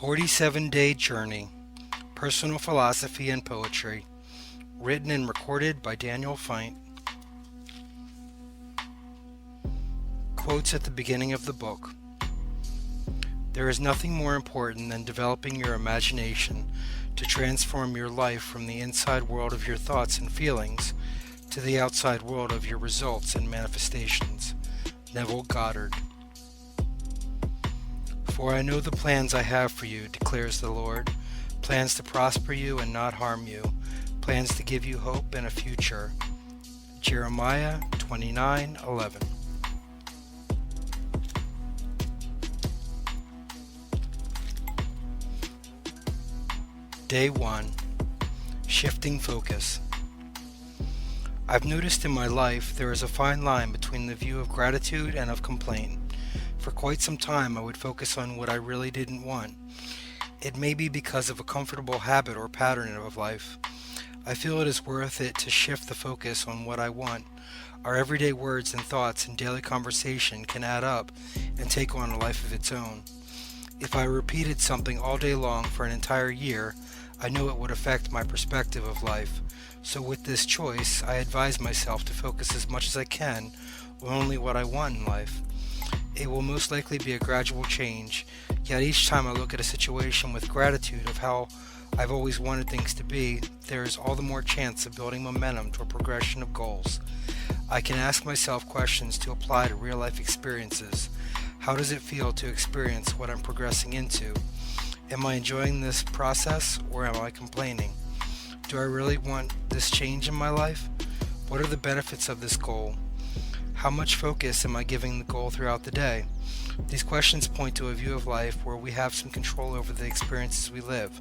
47-Day Journey, Personal Philosophy and Poetry, written and recorded by Daniel Feindt. Quotes at the beginning of the book. There is nothing more important than developing your imagination to transform your life from the inside world of your thoughts and feelings to the outside world of your results and manifestations. Neville Goddard. For I know the plans I have for you, declares the Lord, plans to prosper you and not harm you, plans to give you hope and a future. Jeremiah 29:11. Day 1. Shifting Focus. I've noticed in my life there is a fine line between the view of gratitude and of complaint. For quite some time I would focus on what I really didn't want. It may be because of a comfortable habit or pattern of life. I feel it is worth it to shift the focus on what I want. Our everyday words and thoughts and daily conversation can add up and take on a life of its own. If I repeated something all day long for an entire year, I know it would affect my perspective of life. So with this choice, I advise myself to focus as much as I can on only what I want in life. It will most likely be a gradual change, yet each time I look at a situation with gratitude of how I've always wanted things to be, there is all the more chance of building momentum to a progression of goals. I can ask myself questions to apply to real-life experiences. How does it feel to experience what I'm progressing into? Am I enjoying this process, or am I complaining? Do I really want this change in my life? What are the benefits of this goal? How much focus am I giving the goal throughout the day? These questions point to a view of life where we have some control over the experiences we live.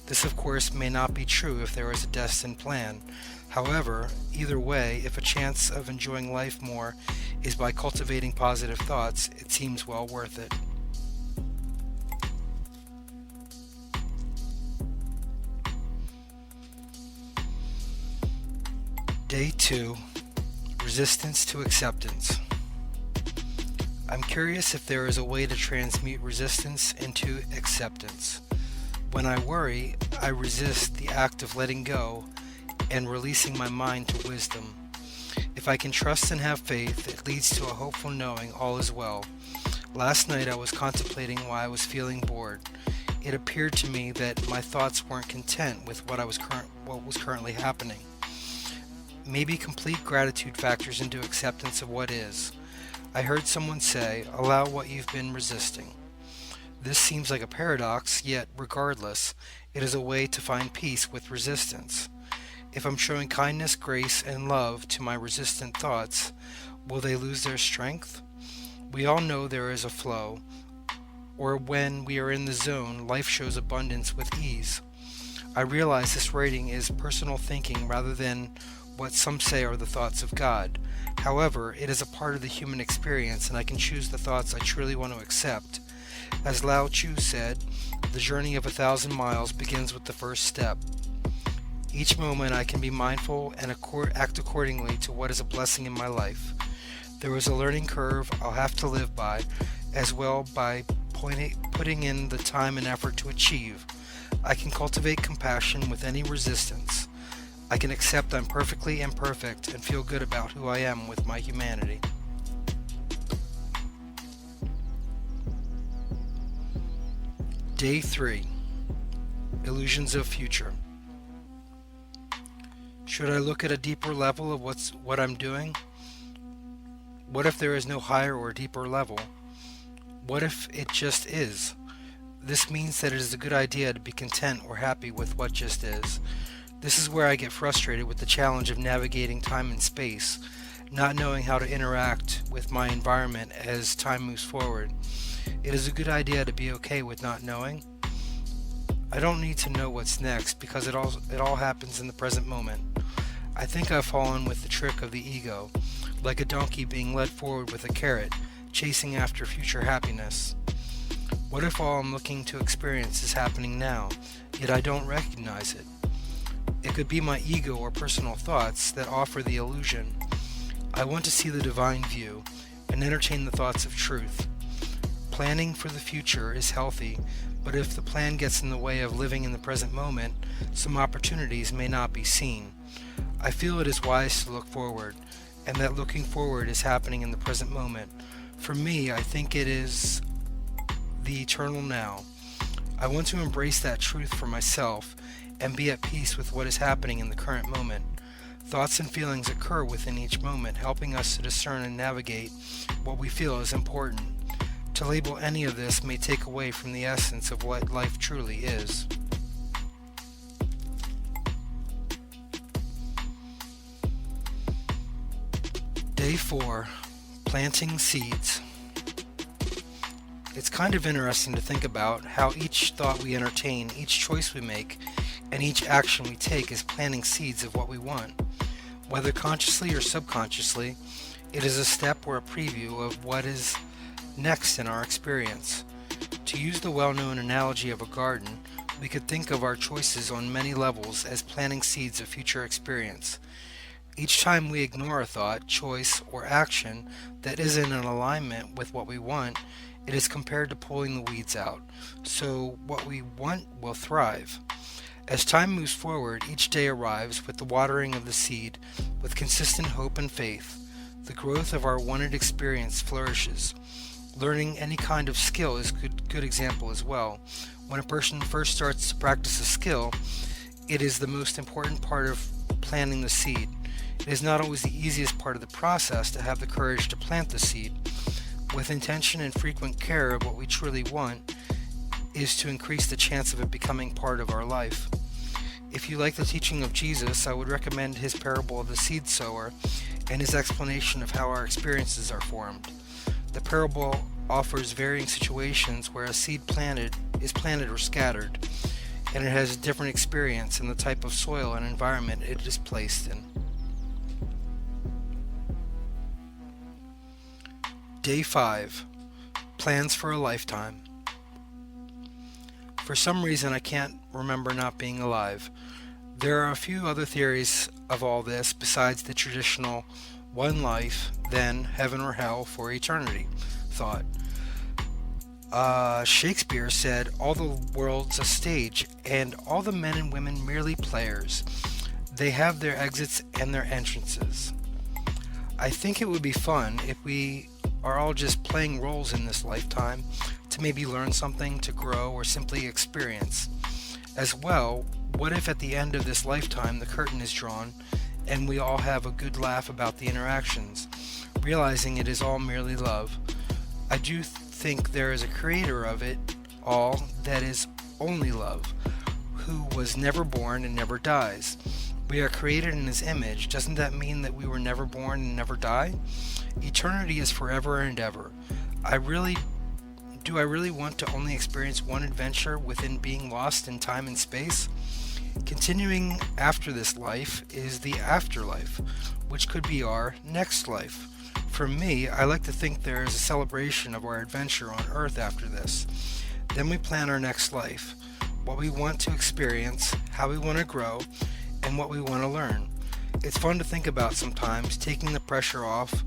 This, of course, may not be true if there is a destined plan. However, either way, if a chance of enjoying life more is by cultivating positive thoughts, it seems well worth it. Day 2. Resistance to Acceptance. I'm curious if there is a way to transmute resistance into acceptance. When I worry, I resist the act of letting go and releasing my mind to wisdom. If I can trust and have faith, it leads to a hopeful knowing all is well. Last night I was contemplating why I was feeling bored. It appeared to me that my thoughts weren't content with what was currently happening. Maybe complete gratitude factors into acceptance of what is. I heard someone say, allow what you've been resisting. This seems like a paradox, yet regardless, it is a way to find peace with resistance. If I'm showing kindness, grace, and love to my resistant thoughts, will they lose their strength? We all know there is a flow, or when we are in the zone, life shows abundance with ease. I realize this rating is personal thinking rather than what some say are the thoughts of God. However, it is a part of the human experience, and I can choose the thoughts I truly want to accept. As Lao Tzu said, the journey of 1,000 miles begins with the first step. Each moment I can be mindful and act accordingly to what is a blessing in my life. There is a learning curve I'll have to live by, as well by putting in the time and effort to achieve. I can cultivate compassion with any resistance. I can accept I'm perfectly imperfect and feel good about who I am with my humanity. Day 3. Illusions of Future. Should I look at a deeper level of what I'm doing? What if there is no higher or deeper level? What if it just is? This means that it is a good idea to be content or happy with what just is. This is where I get frustrated with the challenge of navigating time and space, not knowing how to interact with my environment as time moves forward. It is a good idea to be okay with not knowing. I don't need to know what's next because it all happens in the present moment. I think I've fallen with the trick of the ego, like a donkey being led forward with a carrot, chasing after future happiness. What if all I'm looking to experience is happening now, yet I don't recognize it? It could be my ego or personal thoughts that offer the illusion. I want to see the divine view and entertain the thoughts of truth. Planning for the future is healthy, but if the plan gets in the way of living in the present moment, some opportunities may not be seen. I feel it is wise to look forward, and that looking forward is happening in the present moment. For me, I think it is the eternal now. I want to embrace that truth for myself and be at peace with what is happening in the current moment. Thoughts and feelings occur within each moment, helping us to discern and navigate what we feel is important. To label any of this may take away from the essence of what life truly is. Day 4. Planting Seeds. It's kind of interesting to think about how each thought we entertain, each choice we make, and each action we take is planting seeds of what we want. Whether consciously or subconsciously, it is a step or a preview of what is next in our experience. To use the well-known analogy of a garden, we could think of our choices on many levels as planting seeds of future experience. Each time we ignore a thought, choice, or action that isn't in alignment with what we want, it is compared to pulling the weeds out, so what we want will thrive. As time moves forward, each day arrives with the watering of the seed, with consistent hope and faith. The growth of our wanted experience flourishes. Learning any kind of skill is a good example as well. When a person first starts to practice a skill, it is the most important part of planting the seed. It is not always the easiest part of the process to have the courage to plant the seed. With intention and frequent care of what we truly want is to increase the chance of it becoming part of our life. If you like the teaching of Jesus, I would recommend his parable of the seed sower and his explanation of how our experiences are formed. The parable offers varying situations where a seed is planted or scattered, and it has a different experience in the type of soil and environment it is placed in. Day 5. Plans for a Lifetime. For some reason I can't remember not being alive. There are a few other theories of all this besides the traditional one life, then heaven or hell for eternity thought. Shakespeare said, all the world's a stage, and all the men and women merely players. They have their exits and their entrances. I think it would be fun if we are all just playing roles in this lifetime to maybe learn something, to grow, or simply experience. As well, what if at the end of this lifetime the curtain is drawn and we all have a good laugh about the interactions, realizing it is all merely love? I do think there is a creator of it all that is only love, who was never born and never dies. We are created in his image. Doesn't that mean that we were never born and never die? Eternity is forever and ever. Do I really want to only experience one adventure within being lost in time and space? Continuing after this life is the afterlife, which could be our next life. For me, I like to think there is a celebration of our adventure on Earth after this. Then we plan our next life, what we want to experience, how we want to grow, and what we want to learn. It's fun to think about sometimes, taking the pressure off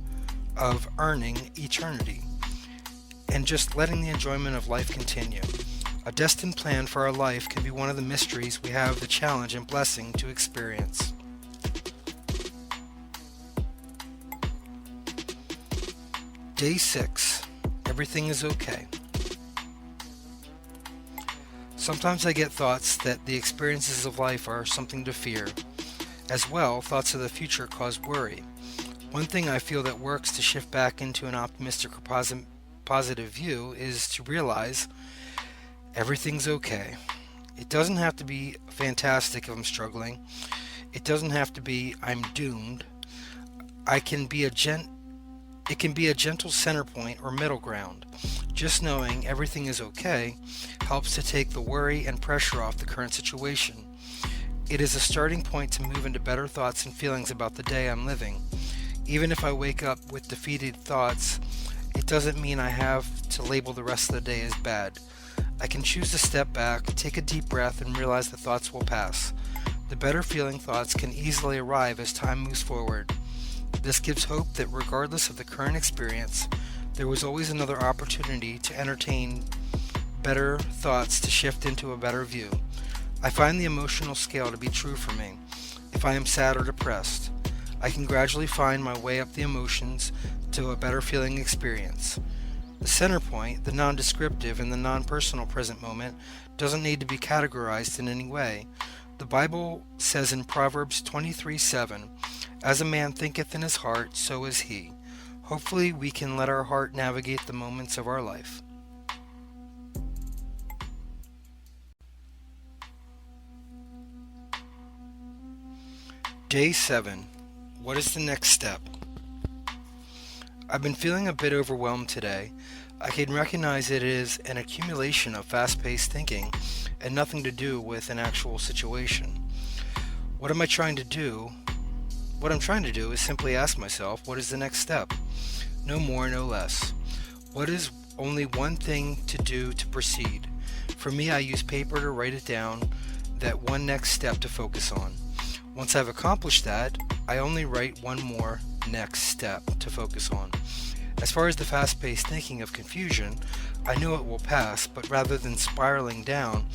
of earning eternity and just letting the enjoyment of life continue. A destined plan for our life can be one of the mysteries we have the challenge and blessing to experience. Day 6. Everything is okay. Sometimes I get thoughts that the experiences of life are something to fear. As well, thoughts of the future cause worry. One thing I feel that works to shift back into an optimistic or positive view is to realize everything's okay. It doesn't have to be fantastic if I'm struggling. It doesn't have to be I'm doomed. It can be a gentle center point or middle ground. Just knowing everything is okay helps to take the worry and pressure off the current situation. It is a starting point to move into better thoughts and feelings about the day I'm living. Even if I wake up with defeated thoughts, it doesn't mean I have to label the rest of the day as bad. I can choose to step back, take a deep breath, and realize the thoughts will pass. The better feeling thoughts can easily arrive as time moves forward. This gives hope that regardless of the current experience, There was always another opportunity to entertain better thoughts to shift into a better view. I find the emotional scale to be true for me. If I am sad or depressed, I can gradually find my way up the emotions to a better feeling experience. The center point, the non-descriptive and the non-personal present moment, doesn't need to be categorized in any way. The Bible says in Proverbs 23:7, "As a man thinketh in his heart, so is he." Hopefully we can let our heart navigate the moments of our life. Day 7. What is the next step? I've been feeling a bit overwhelmed today. I can recognize it is an accumulation of fast-paced thinking and nothing to do with an actual situation. What am I trying to do? What I'm trying to do is simply ask myself, what is the next step? No more, no less. What is only one thing to do to proceed? For me, I use paper to write it down, that one next step to focus on. Once I've accomplished that, I only write one more next step to focus on. As far as the fast-paced thinking of confusion, I know it will pass, but rather than spiraling down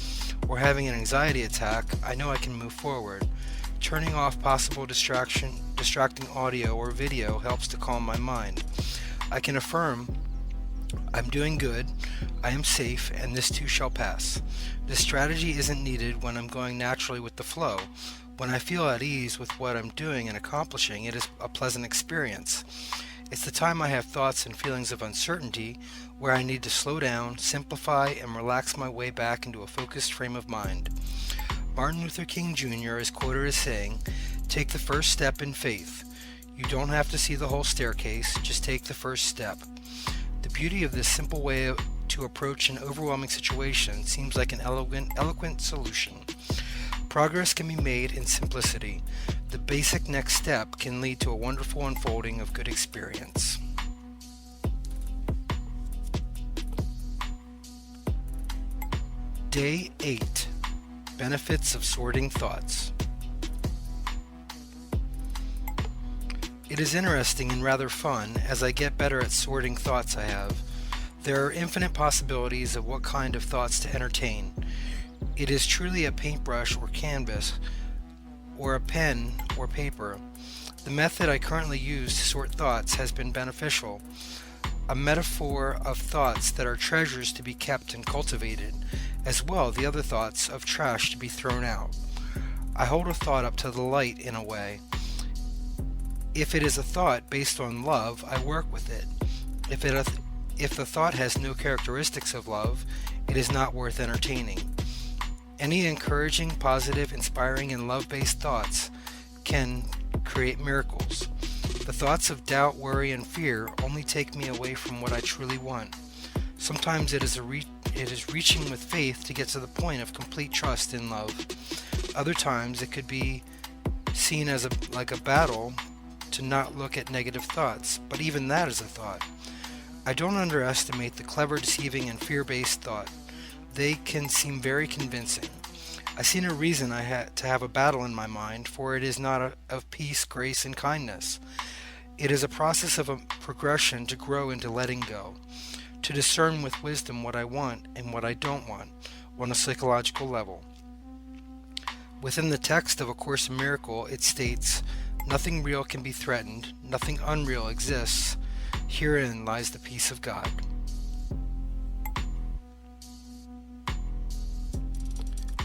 or having an anxiety attack, I know I can move forward. Turning off possible distracting audio or video helps to calm my mind. I can affirm I'm doing good, I am safe, and this too shall pass. This strategy isn't needed when I'm going naturally with the flow. When I feel at ease with what I'm doing and accomplishing, it is a pleasant experience. It's the time I have thoughts and feelings of uncertainty where I need to slow down, simplify, and relax my way back into a focused frame of mind. Martin Luther King Jr. is quoted as saying, "Take the first step in faith. You don't have to see the whole staircase, just take the first step." The beauty of this simple way to approach an overwhelming situation seems like an eloquent solution. Progress can be made in simplicity. The basic next step can lead to a wonderful unfolding of good experience. Day 8. Benefits of sorting thoughts. It is interesting and rather fun as I get better at sorting thoughts I have. There are infinite possibilities of what kind of thoughts to entertain. It is truly a paintbrush or canvas, or a pen or paper. The method I currently use to sort thoughts has been beneficial. A metaphor of thoughts that are treasures to be kept and cultivated, as well the other thoughts of trash to be thrown out. I hold a thought up to the light in a way. If it is a thought based on love, I work with it. If the thought has no characteristics of love, it is not worth entertaining. Any encouraging, positive, inspiring, and love-based thoughts can create miracles. The thoughts of doubt, worry, and fear only take me away from what I truly want. Sometimes it is reaching with faith to get to the point of complete trust in love. Other times it could be seen as like a battle to not look at negative thoughts, but even that is a thought. I don't underestimate the clever, deceiving, and fear-based thought. They can seem very convincing. I see no reason I had to have a battle in my mind, for it is not of peace, grace, and kindness. It is a process of a progression to grow into letting go, to discern with wisdom what I want and what I don't want on a psychological level. Within the text of A Course in Miracles, it states, "Nothing real can be threatened, nothing unreal exists. Herein lies the peace of God."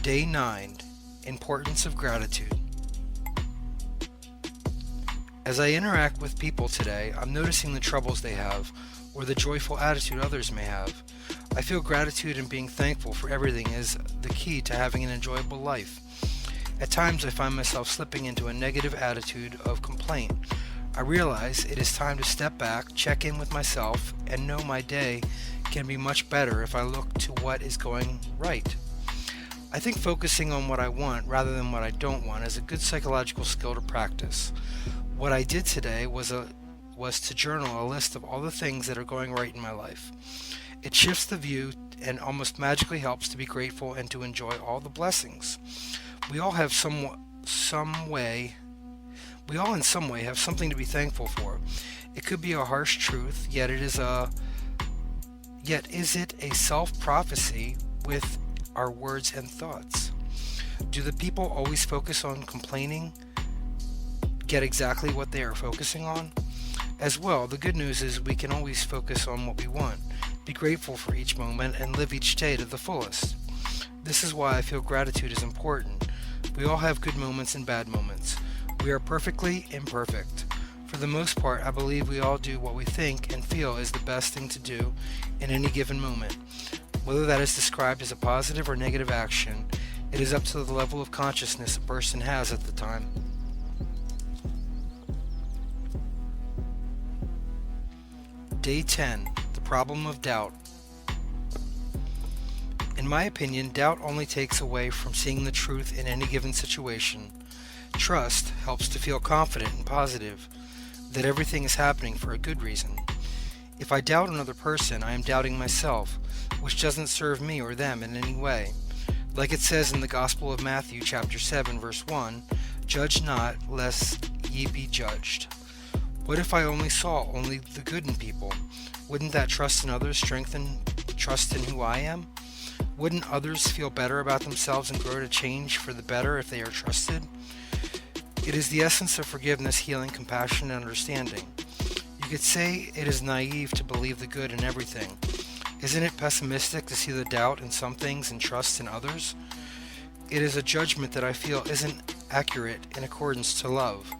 Day 9. Importance of Gratitude. As I interact with people today, I'm noticing the troubles they have, or the joyful attitude others may have. I feel gratitude and being thankful for everything is the key to having an enjoyable life. At times I find myself slipping into a negative attitude of complaint. I realize it is time to step back, check in with myself, and know my day can be much better if I look to what is going right. I think focusing on what I want rather than what I don't want is a good psychological skill to practice. What I did today was to journal a list of all the things that are going right in my life. It shifts the view and almost magically helps to be grateful and to enjoy all the blessings. We all have some way We all in some way have something to be thankful for. It could be a harsh truth, yet is it a self-prophecy with our words and thoughts? Do the people always focus on complaining get exactly what they are focusing on? As well, the good news is we can always focus on what we want, be grateful for each moment, and live each day to the fullest. This is why I feel gratitude is important. We all have good moments and bad moments. We are perfectly imperfect. For the most part, I believe we all do what we think and feel is the best thing to do in any given moment. Whether that is described as a positive or negative action, it is up to the level of consciousness a person has at the time. Day 10. The problem of doubt. In my opinion, doubt only takes away from seeing the truth in any given situation. Trust helps to feel confident and positive that everything is happening for a good reason. If I doubt another person, I am doubting myself, which doesn't serve me or them in any way. Like it says in the Gospel of Matthew chapter 7 verse 1, "Judge not, lest ye be judged." What if I only saw only the good in people? Wouldn't that trust in others strengthen trust in who I am? Wouldn't others feel better about themselves and grow to change for the better if they are trusted? It is the essence of forgiveness, healing, compassion, and understanding. You could say it is naive to believe the good in everything. Isn't it pessimistic to see the doubt in some things and trust in others? It is a judgment that I feel isn't accurate in accordance to love.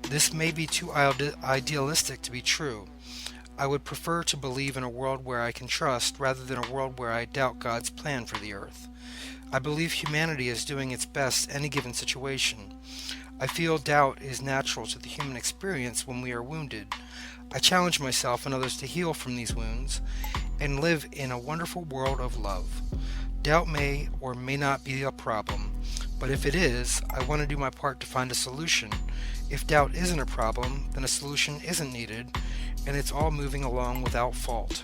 This may be too idealistic to be true. I would prefer to believe in a world where I can trust rather than a world where I doubt God's plan for the earth. I believe humanity is doing its best in any given situation. I feel doubt is natural to the human experience when we are wounded. I challenge myself and others to heal from these wounds and live in a wonderful world of love. Doubt may or may not be a problem, but if it is, I want to do my part to find a solution. If doubt isn't a problem, then a solution isn't needed, and it's all moving along without fault.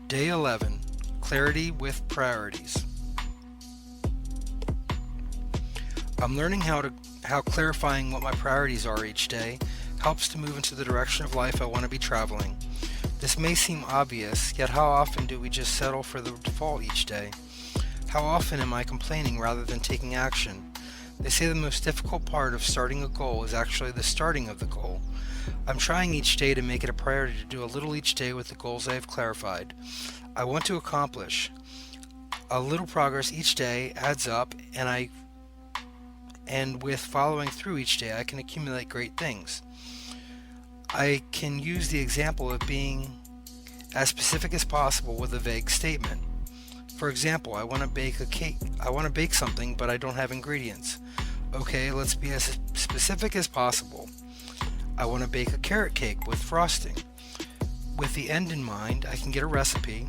Day 11. Clarity with Priorities. I'm learning how clarifying what my priorities are each day helps to move into the direction of life I want to be traveling. This may seem obvious, yet how often do we just settle for the default each day? How often am I complaining rather than taking action? They say the most difficult part of starting a goal is actually the starting of the goal. I'm trying each day to make it a priority to do a little each day with the goals I have clarified. I want to accomplish. A little progress each day adds up, and with following through each day I can accumulate great things. I can use the example of being as specific as possible with a vague statement. For example, I want to bake a cake. I want to bake something, but I don't have ingredients. Okay, let's be as specific as possible. I want to bake a carrot cake with frosting. With the end in mind, I can get a recipe.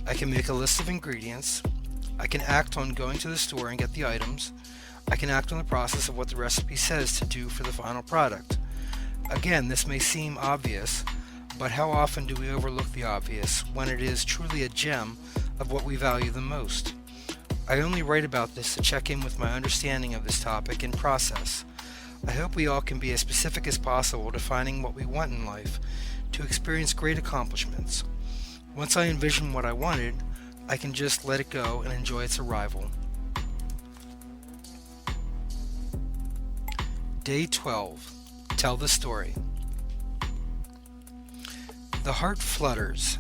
I can make a list of ingredients. I can act on going to the store and get the items. I can act on the process of what the recipe says to do for the final product. Again, this may seem obvious, but how often do we overlook the obvious when it is truly a gem of what we value the most? I only write about this to check in with my understanding of this topic and process. I hope we all can be as specific as possible defining what we want in life to experience great accomplishments. Once I envision what I wanted, I can just let it go and enjoy its arrival. Day 12. Tell the story. The heart flutters,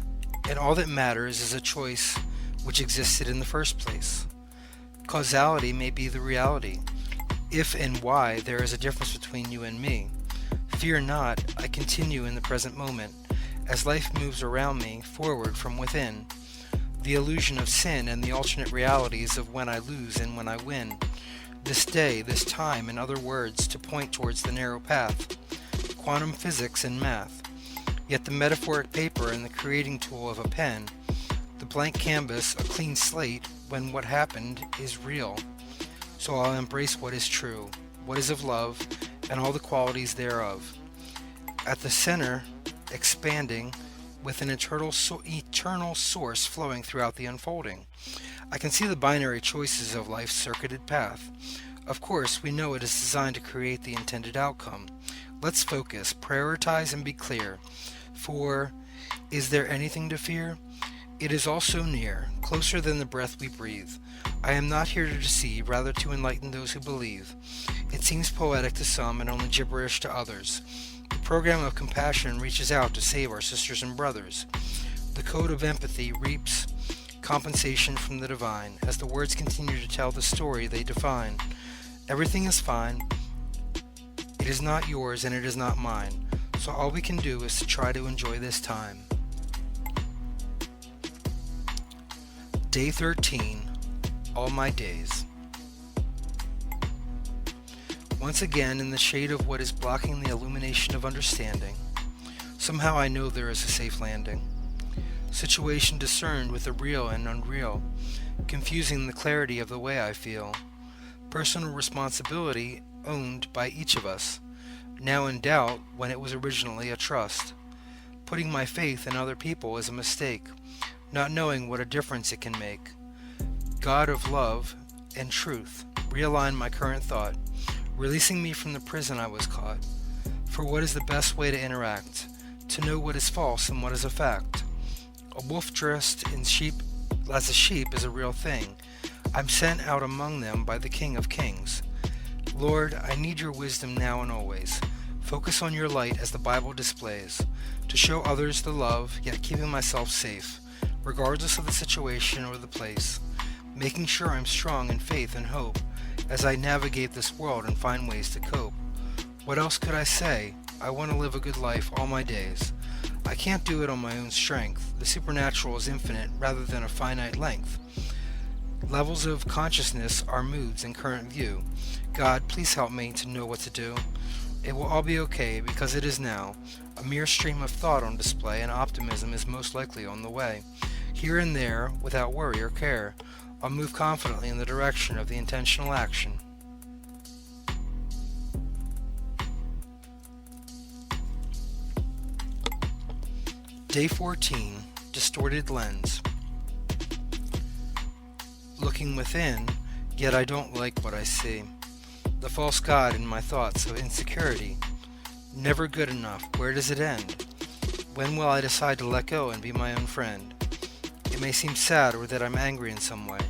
and all that matters is a choice which existed in the first place. Causality may be the reality. If and why there is a difference between you and me. Fear not, I continue in the present moment, as life moves around me, forward from within. The illusion of sin and the alternate realities of when I lose and when I win. This day, this time, in other words, to point towards the narrow path. Quantum physics and math. Yet the metaphoric paper and the creating tool of a pen. The blank canvas, a clean slate, when what happened is real. So I'll embrace what is true, what is of love, and all the qualities thereof. At the center, expanding, with an eternal source flowing throughout the unfolding. I can see the binary choices of life's circuited path. Of course, we know it is designed to create the intended outcome. Let's focus, prioritize, and be clear. For is there anything to fear? It is all so near, closer than the breath we breathe. I am not here to deceive, rather to enlighten those who believe. It seems poetic to some and only gibberish to others. The program of compassion reaches out to save our sisters and brothers. The code of empathy reaps compensation from the divine, as the words continue to tell the story they define. Everything is fine. It is not yours and it is not mine. So all we can do is to try to enjoy this time. Day 13. All my days. Once again, in the shade of what is blocking the illumination of understanding, somehow I know there is a safe landing. Situation discerned with the real and unreal, confusing the clarity of the way I feel. Personal responsibility owned by each of us, now in doubt when it was originally a trust. Putting my faith in other people is a mistake, not knowing what a difference it can make. God of love and truth, realign my current thought, releasing me from the prison I was caught. For what is the best way to interact? To know what is false and what is a fact. A wolf dressed in sheep as a sheep is a real thing. I'm sent out among them by the King of Kings. Lord, I need your wisdom now and always. Focus on your light as the Bible displays, to show others the love, yet keeping myself safe, regardless of the situation or the place. Making sure I'm strong in faith and hope, as I navigate this world and find ways to cope. What else could I say? I want to live a good life all my days. I can't do it on my own strength. The supernatural is infinite rather than a finite length. Levels of consciousness are moods in current view. God, please help me to know what to do. It will all be okay because it is now. A mere stream of thought on display, and optimism is most likely on the way. Here and there, without worry or care, I'll move confidently in the direction of the intentional action. Day 14. Distorted lens. Looking within, yet I don't like what I see. The false god in my thoughts of insecurity. Never good enough. Where does it end? When will I decide to let go and be my own friend? It may seem sad or that I'm angry in some way,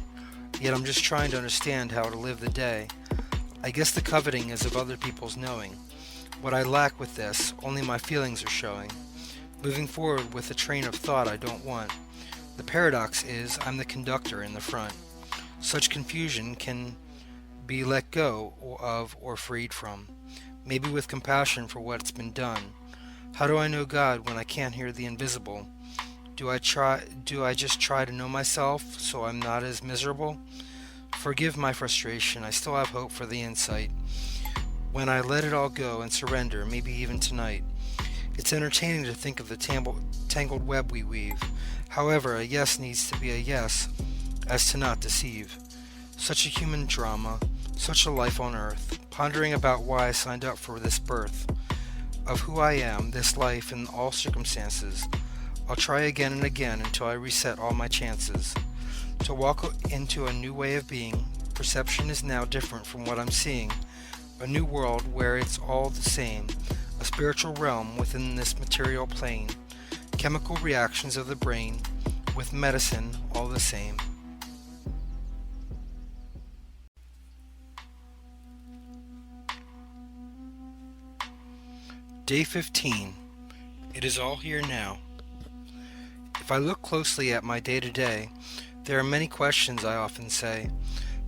yet I'm just trying to understand how to live the day. I guess the coveting is of other people's knowing. What I lack with this, only my feelings are showing. Moving forward with a train of thought I don't want. The paradox is I'm the conductor in the front. Such confusion can be let go of or freed from, maybe with compassion for what's been done. How do I know God when I can't hear the invisible? Do I just try to know myself so I'm not as miserable? Forgive my frustration, I still have hope for the insight. When I let it all go and surrender, maybe even tonight. It's entertaining to think of the tangled web we weave. However, a yes needs to be a yes, as to not deceive. Such a human drama, such a life on earth, pondering about why I signed up for this birth, of who I am, this life, in all circumstances. I'll try again and again until I reset all my chances. To walk into a new way of being, perception is now different from what I'm seeing. A new world where it's all the same, a spiritual realm within this material plane. Chemical reactions of the brain, with medicine all the same. Day 15. It is all here now. If I look closely at my day-to-day, there are many questions I often say.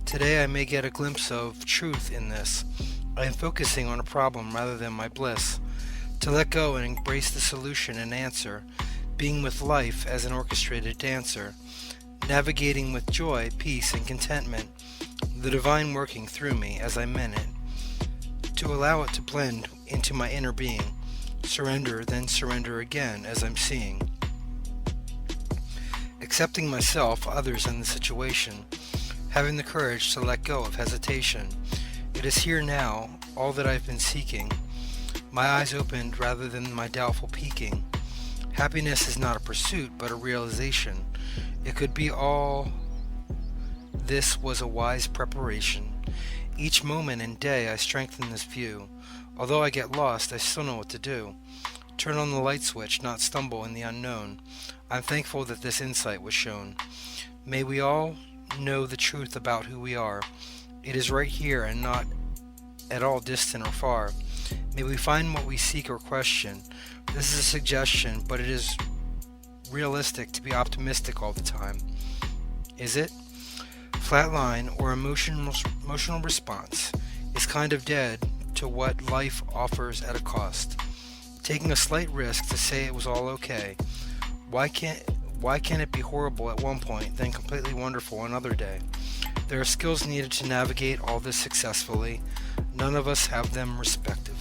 Today I may get a glimpse of truth in this. I am focusing on a problem rather than my bliss. To let go and embrace the solution and answer, being with life as an orchestrated dancer, navigating with joy, peace, and contentment, the divine working through me as I meant it. To allow it to blend into my inner being, surrender, then surrender again as I'm seeing. Accepting myself, others, and the situation, having the courage to let go of hesitation. It is here now, all that I've been seeking, my eyes opened rather than my doubtful peeking, Happiness is not a pursuit, but a realization. It could be all this was a wise preparation. Each moment and day I strengthen this view. Although I get lost, I still know what to do. Turn on the light switch, not stumble in the unknown. I'm thankful that this insight was shown. May we all know the truth about who we are. It is right here and not at all distant or far. May we find what we seek or question. This is a suggestion, but it is realistic to be optimistic all the time. Is it? Flatline or emotional response is kind of dead to what life offers at a cost. Taking a slight risk to say it was all okay. Why can't it be horrible at one point, then completely wonderful another day? There are skills needed to navigate all this successfully. None of us have them respectively.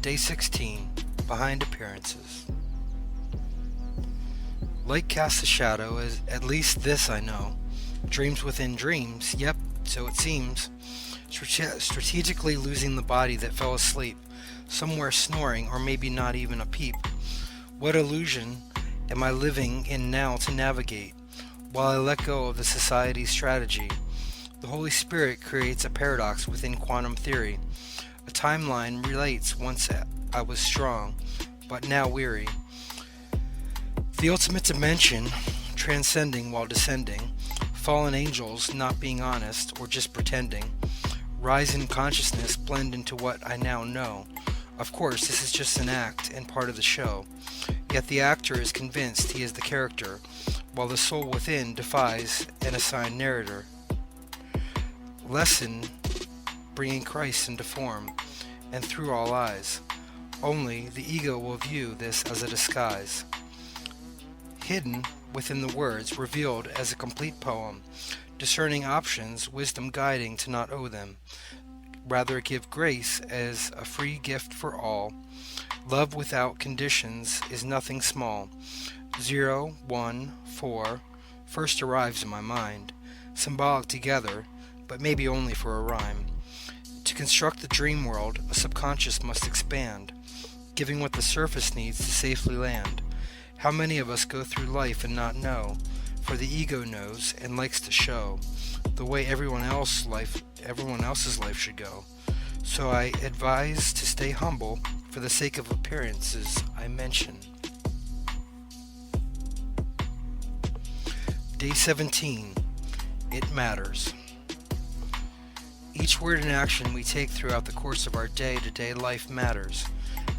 Day 16. Behind Appearances. Light casts a shadow, as at least this I know. Dreams within dreams, yep, so it seems. Strategically losing the body that fell asleep, somewhere snoring, or maybe not even a peep. What illusion am I living in now to navigate, while I let go of the society's strategy? The Holy Spirit creates a paradox within quantum theory. A timeline relates once I was strong, but now weary. The ultimate dimension, transcending while descending, fallen angels not being honest or just pretending, rise in consciousness, blend into what I now know. Of course, this is just an act and part of the show, yet the actor is convinced he is the character, while the soul within defies an assigned narrator. Lesson, bringing Christ into form, and through all eyes. Only the ego will view this as a disguise. Hidden within the words, revealed as a complete poem, discerning options, wisdom guiding to not owe them. Rather give grace as a free gift for all. Love without conditions is nothing small. 0, 1, 4 first arrives in my mind, symbolic together, but maybe only for a rhyme. To construct the dream world, a subconscious must expand, giving what the surface needs to safely land. How many of us go through life and not know, for the ego knows and likes to show the way everyone else's life should go. So I advise to stay humble for the sake of appearances I mention. Day 17. It matters. Each word and action we take throughout the course of our day-to-day life matters.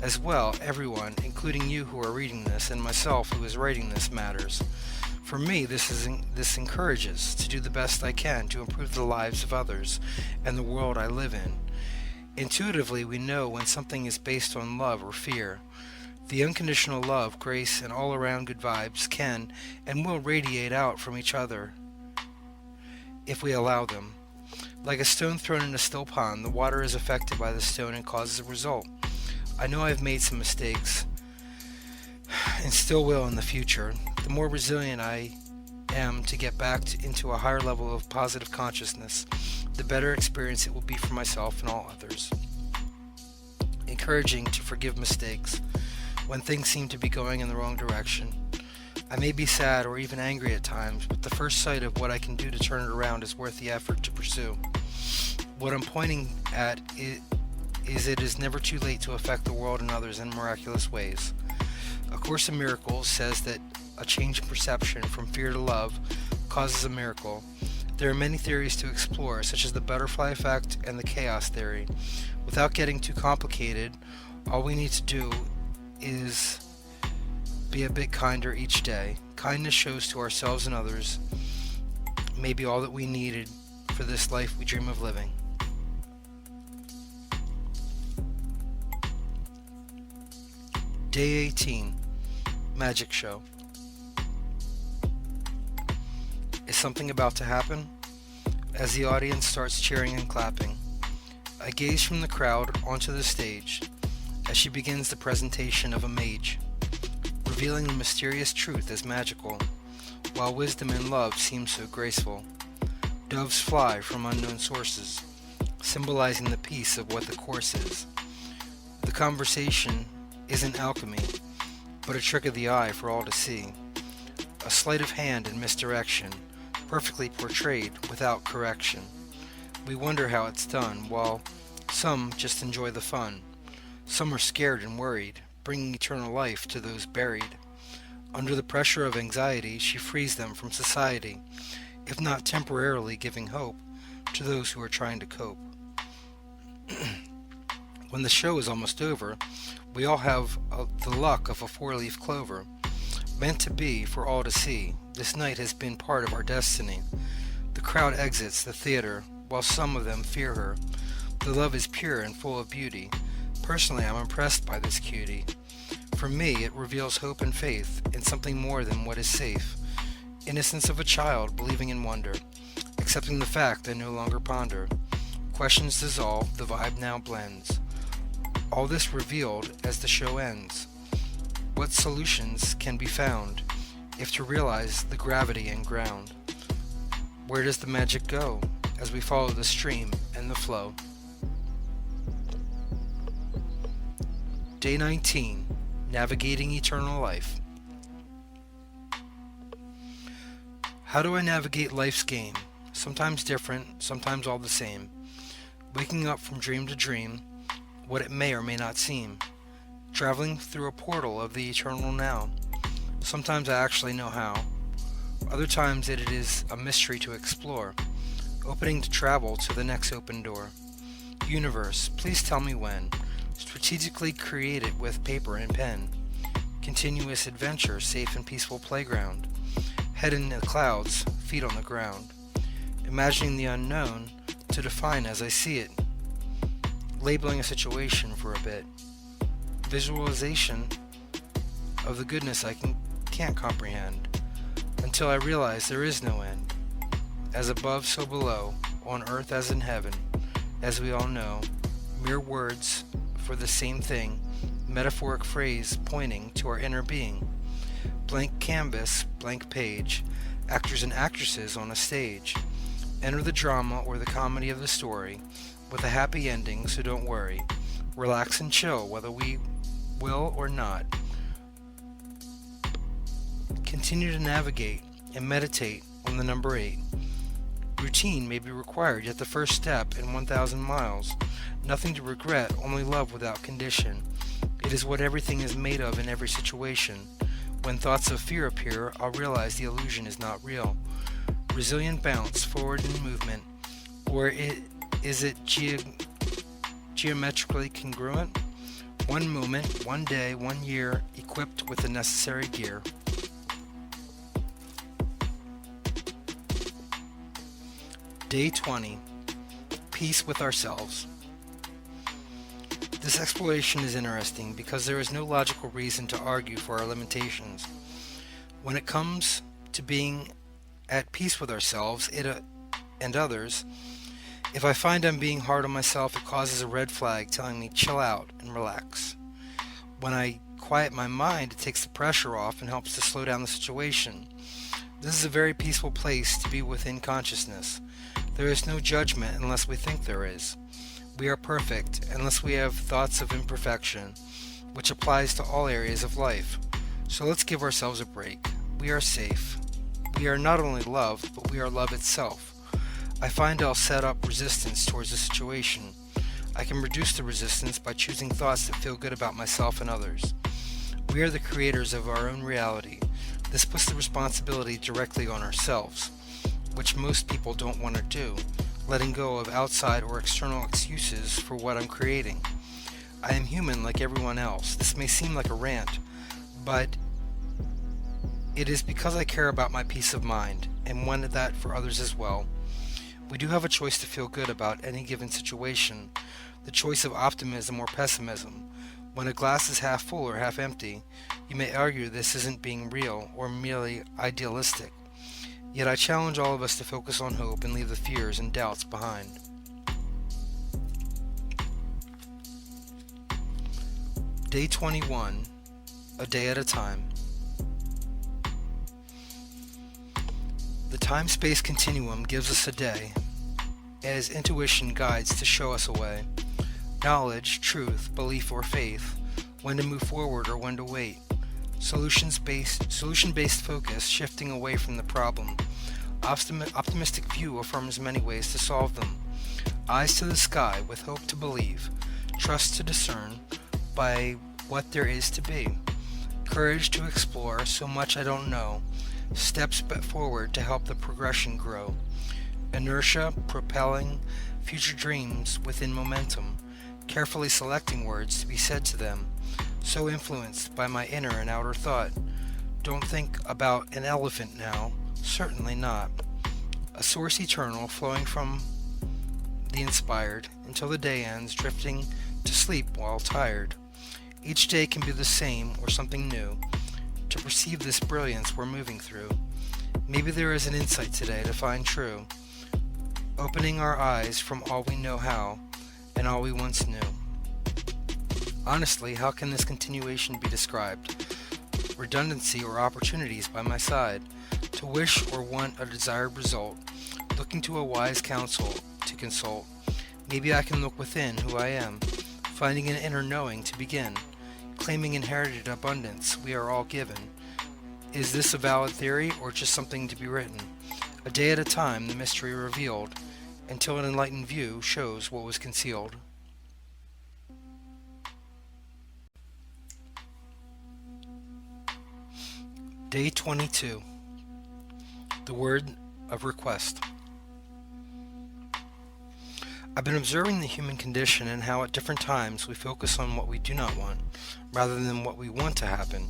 As well, everyone, including you who are reading this, and myself who is writing this, matters. For me, this encourages to do the best I can to improve the lives of others and the world I live in. Intuitively, we know when something is based on love or fear. The unconditional love, grace, and all-around good vibes can and will radiate out from each other if we allow them. Like a stone thrown in a still pond, the water is affected by the stone and causes a result. I know I've made some mistakes, and still will in the future. The more resilient I am to get back into a higher level of positive consciousness, the better experience it will be for myself and all others. Encouraging to forgive mistakes when things seem to be going in the wrong direction. I may be sad or even angry at times, but the first sight of what I can do to turn it around is worth the effort to pursue. What I'm pointing at is it is never too late to affect the world and others in miraculous ways. A Course in Miracles says that a change in perception from fear to love causes a miracle. There are many theories to explore, such as the butterfly effect and the chaos theory. Without getting too complicated, all we need to do is be a bit kinder each day. Kindness shows to ourselves and others may be all that we needed for this life we dream of living. Day 18. Magic Show. Is something about to happen? As the audience starts cheering and clapping, I gaze from the crowd onto the stage as she begins the presentation of a mage, revealing the mysterious truth as magical, while wisdom and love seem so graceful. Doves fly from unknown sources, symbolizing the peace of what the Course is. The conversation isn't alchemy, but a trick of the eye for all to see. A sleight of hand and misdirection, perfectly portrayed without correction. We wonder how it's done, while some just enjoy the fun. Some are scared and worried, bringing eternal life to those buried. Under the pressure of anxiety, she frees them from society, if not temporarily giving hope to those who are trying to cope. When the show is almost over, we all have the luck of a four-leaf clover. Meant to be for all to see, this night has been part of our destiny. The crowd exits the theater, while some of them fear her. The love is pure and full of beauty. Personally, I'm impressed by this cutie. For me, it reveals hope and faith in something more than what is safe. Innocence of a child believing in wonder, accepting the fact I no longer ponder. Questions dissolve, the vibe now blends. All this revealed as the show ends. What solutions can be found if to realize the gravity and ground? Where does the magic go as we follow the stream and the flow? Day 19, Navigating Eternal Life. How do I navigate life's game? Sometimes different, sometimes all the same. Waking up from dream to dream, what it may or may not seem. Traveling through a portal of the eternal now. Sometimes I actually know how. Other times it is a mystery to explore, opening to travel to the next open door. Universe, please tell me when. Strategically created with paper and pen. Continuous adventure, safe and peaceful playground. Head in the clouds, feet on the ground. Imagining the unknown to define as I see it. Labeling a situation for a bit. Visualization of the goodness I can't comprehend, until I realize there is no end. As above, so below, on earth as in heaven, as we all know, mere words for the same thing, metaphoric phrase pointing to our inner being. Blank canvas, blank page, actors and actresses on a stage. Enter the drama or the comedy of the story, with a happy ending, so don't worry. Relax and chill, whether we will or not. Continue to navigate and meditate on the number 8. Routine may be required, yet the first step in 1,000 miles. Nothing to regret, only love without condition. It is what everything is made of in every situation. When thoughts of fear appear, I'll realize the illusion is not real. Resilient bounce, forward in movement, or is it geometrically congruent? One moment, one day, 1 year, equipped with the necessary gear. Day 20. Peace with ourselves. This exploration is interesting because there is no logical reason to argue for our limitations. When it comes to being at peace with ourselves and others, if I find I'm being hard on myself, it causes a red flag telling me chill out and relax. When I quiet my mind, it takes the pressure off and helps to slow down the situation. This is a very peaceful place to be within consciousness. There is no judgment unless we think there is. We are perfect unless we have thoughts of imperfection, which applies to all areas of life. So let's give ourselves a break. We are safe. We are not only loved, but we are love itself. I find I'll set up resistance towards the situation. I can reduce the resistance by choosing thoughts that feel good about myself and others. We are the creators of our own reality. This puts the responsibility directly on ourselves, which most people don't want to do, letting go of outside or external excuses for what I'm creating. I am human like everyone else. This may seem like a rant, but it is because I care about my peace of mind and wanted that for others as well. We do have a choice to feel good about any given situation, the choice of optimism or pessimism. When a glass is half full or half empty, you may argue this isn't being real or merely idealistic. Yet I challenge all of us to focus on hope and leave the fears and doubts behind. Day 21, a day at a time. The time-space continuum gives us a day, as intuition guides to show us a way. knowledge, truth, belief, or faith, when to move forward or when to wait. Solution-based focus, shifting away from the problem. Optimistic view affirms many ways to solve them. Eyes to the sky with hope to believe. Trust to discern by what there is to be. Courage to explore so much I don't know. Steps but forward to help the progression grow. Inertia propelling future dreams within momentum. Carefully selecting words to be said to them. So influenced by my inner and outer thought. Don't think about an elephant now. Certainly not. A source eternal flowing from the inspired until the day ends, drifting to sleep while tired. Each day can be the same or something new. To perceive this brilliance we're moving through. Maybe there is an insight today to find true. Opening our eyes from all we know how and all we once knew. Honestly, how can this continuation be described? Redundancy or opportunities by my side. To wish or want a desired result. Looking to a wise counsel to consult. Maybe I can look within who I am. Finding an inner knowing to begin. Claiming inherited abundance we are all given. Is this a valid theory or just something to be written? A day at a time the mystery revealed, until an enlightened view shows what was concealed. Day 22. The word of request. I've been observing the human condition and how at different times we focus on what we do not want, rather than what we want to happen.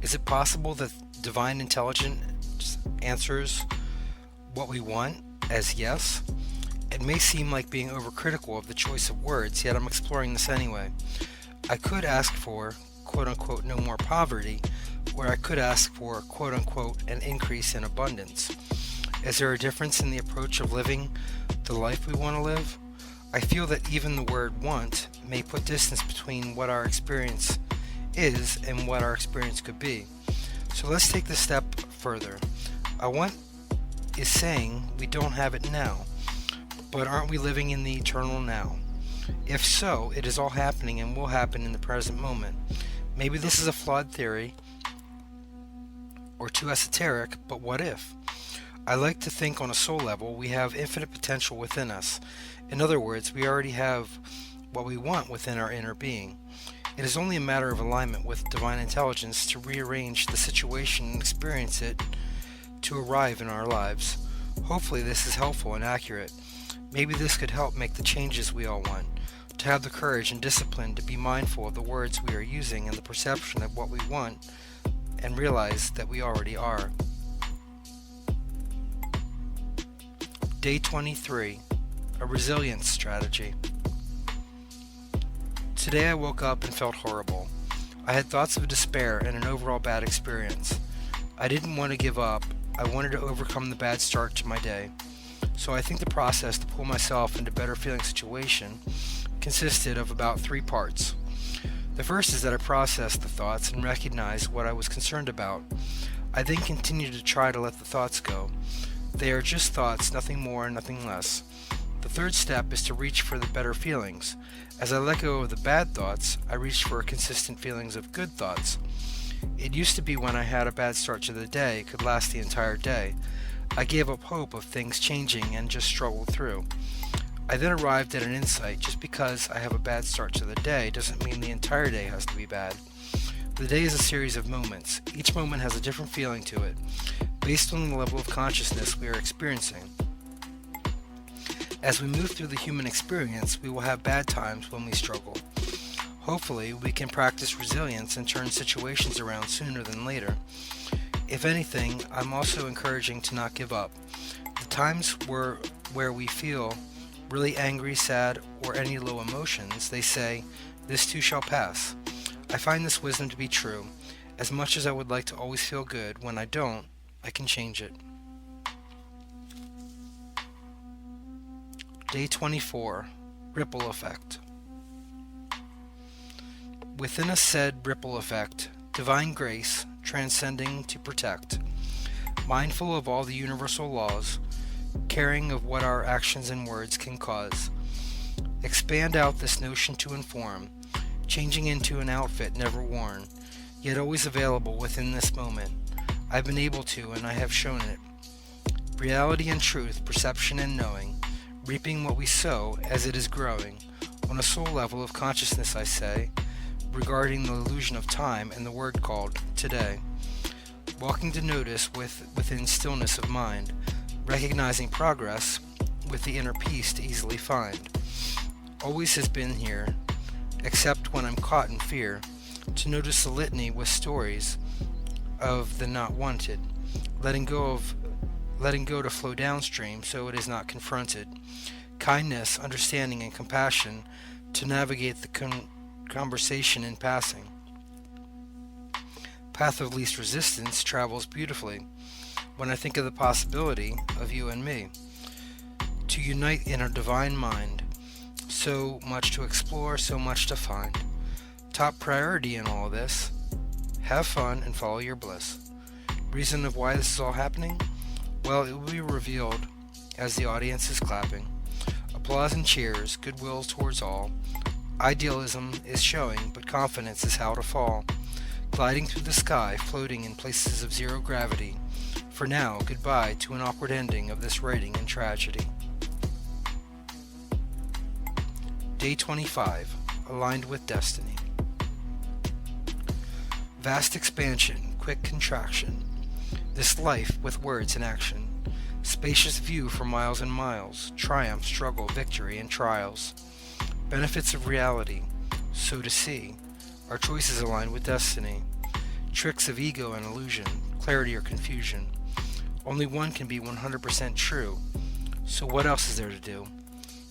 Is it possible that divine intelligence answers what we want as yes? It may seem like being overcritical of the choice of words, yet I'm exploring this anyway. I could ask for, quote-unquote, no more poverty, or I could ask for, quote-unquote, an increase in abundance. Is there a difference in the approach of living the life we want to live? I feel that even the word want may put distance between what our experience is and what our experience could be. So let's take this step further. I want is saying we don't have it now, but aren't we living in the eternal now? If so, it is all happening and will happen in the present moment. Maybe this is a flawed theory or too esoteric, but what if? I like to think on a soul level we have infinite potential within us. In other words, we already have what we want within our inner being. It is only a matter of alignment with divine intelligence to rearrange the situation and experience it to arrive in our lives. Hopefully this is helpful and accurate. Maybe this could help make the changes we all want. To have the courage and discipline to be mindful of the words we are using and the perception of what we want and realize that we already are. Day 23. A resilience strategy. Today I woke up and felt horrible. I had thoughts of despair and an overall bad experience. I didn't want to give up. I wanted to overcome the bad start to my day. So I think the process to pull myself into a better feeling situation consisted of about 3 parts. The first is that I processed the thoughts and recognized what I was concerned about. I then continued to try to let the thoughts go. They are just thoughts, nothing more and nothing less. The third step is to reach for the better feelings. As I let go of the bad thoughts, I reached for consistent feelings of good thoughts. It used to be when I had a bad start to the day, it could last the entire day. I gave up hope of things changing and just struggled through. I then arrived at an insight: just because I have a bad start to the day doesn't mean the entire day has to be bad. The day is a series of moments. Each moment has a different feeling to it, based on the level of consciousness we are experiencing. As we move through the human experience, we will have bad times when we struggle. Hopefully, we can practice resilience and turn situations around sooner than later. If anything, I'm also encouraging to not give up. The times where we feel really angry, sad, or any low emotions, they say, "This too shall pass." I find this wisdom to be true. As much as I would like to always feel good, when I don't, I can change it. Day 24. Ripple Effect. Within a said ripple effect, divine grace, transcending to protect, mindful of all the universal laws, caring of what our actions and words can cause, expand out this notion to inform, changing into an outfit never worn, yet always available within this moment. I've been able to, and I have shown it. Reality and truth, perception and knowing, reaping what we sow as it is growing, on a soul level of consciousness, I say, regarding the illusion of time and the word called today. Walking to notice within stillness of mind, recognizing progress with the inner peace to easily find. Always has been here, except when I'm caught in fear, to notice the litany with stories of the not wanted, letting go to flow downstream so it is not confronted. Kindness, understanding, and compassion to navigate the conversation in passing. Path of least resistance travels beautifully when I think of the possibility of you and me to unite in a divine mind. So much to explore, so much to find. Top priority in all this, have fun and follow your bliss. Reason of why this is all happening? Well, it will be revealed as the audience is clapping. Applause and cheers, goodwill towards all. Idealism is showing, but confidence is how to fall. Gliding through the sky, floating in places of zero gravity. For now, goodbye to an awkward ending of this writing and tragedy. Day 25, aligned with destiny. Vast expansion, quick contraction. This life with words in action. Spacious view for miles and miles. Triumph, struggle, victory, and trials. Benefits of reality, so to see. Our choices align with destiny. Tricks of ego and illusion, clarity or confusion. Only one can be 100% true. So what else is there to do?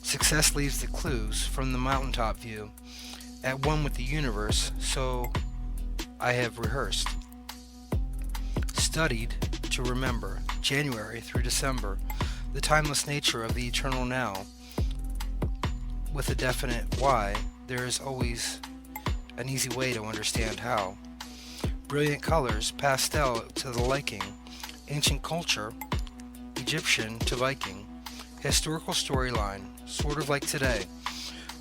Success leaves the clues from the mountaintop view. At one with the universe, so I have rehearsed. Studied to remember, January through December, the timeless nature of the eternal now. With a definite why, there is always an easy way to understand how. Brilliant colors, pastel to the liking, ancient culture, Egyptian to Viking, historical storyline, sort of like today,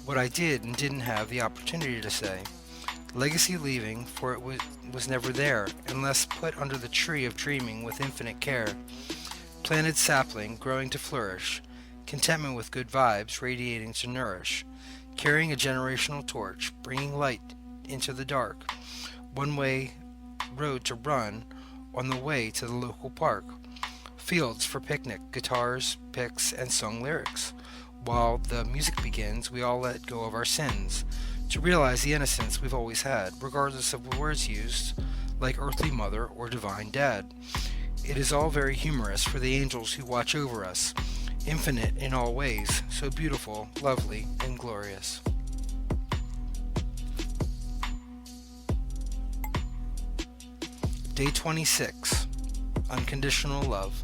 what I did and didn't have the opportunity to say. Legacy leaving, for it was never there, unless put under the tree of dreaming with infinite care. Planted sapling, growing to flourish, contentment with good vibes, radiating to nourish, carrying a generational torch, bringing light into the dark, one-way road to run on the way to the local park, fields for picnic, guitars, picks, and sung lyrics. While the music begins, we all let go of our sins, to realize the innocence we've always had, regardless of the words used, like earthly mother or divine dad. It is all very humorous for the angels who watch over us, infinite in all ways, so beautiful, lovely, and glorious. Day 26, Unconditional Love.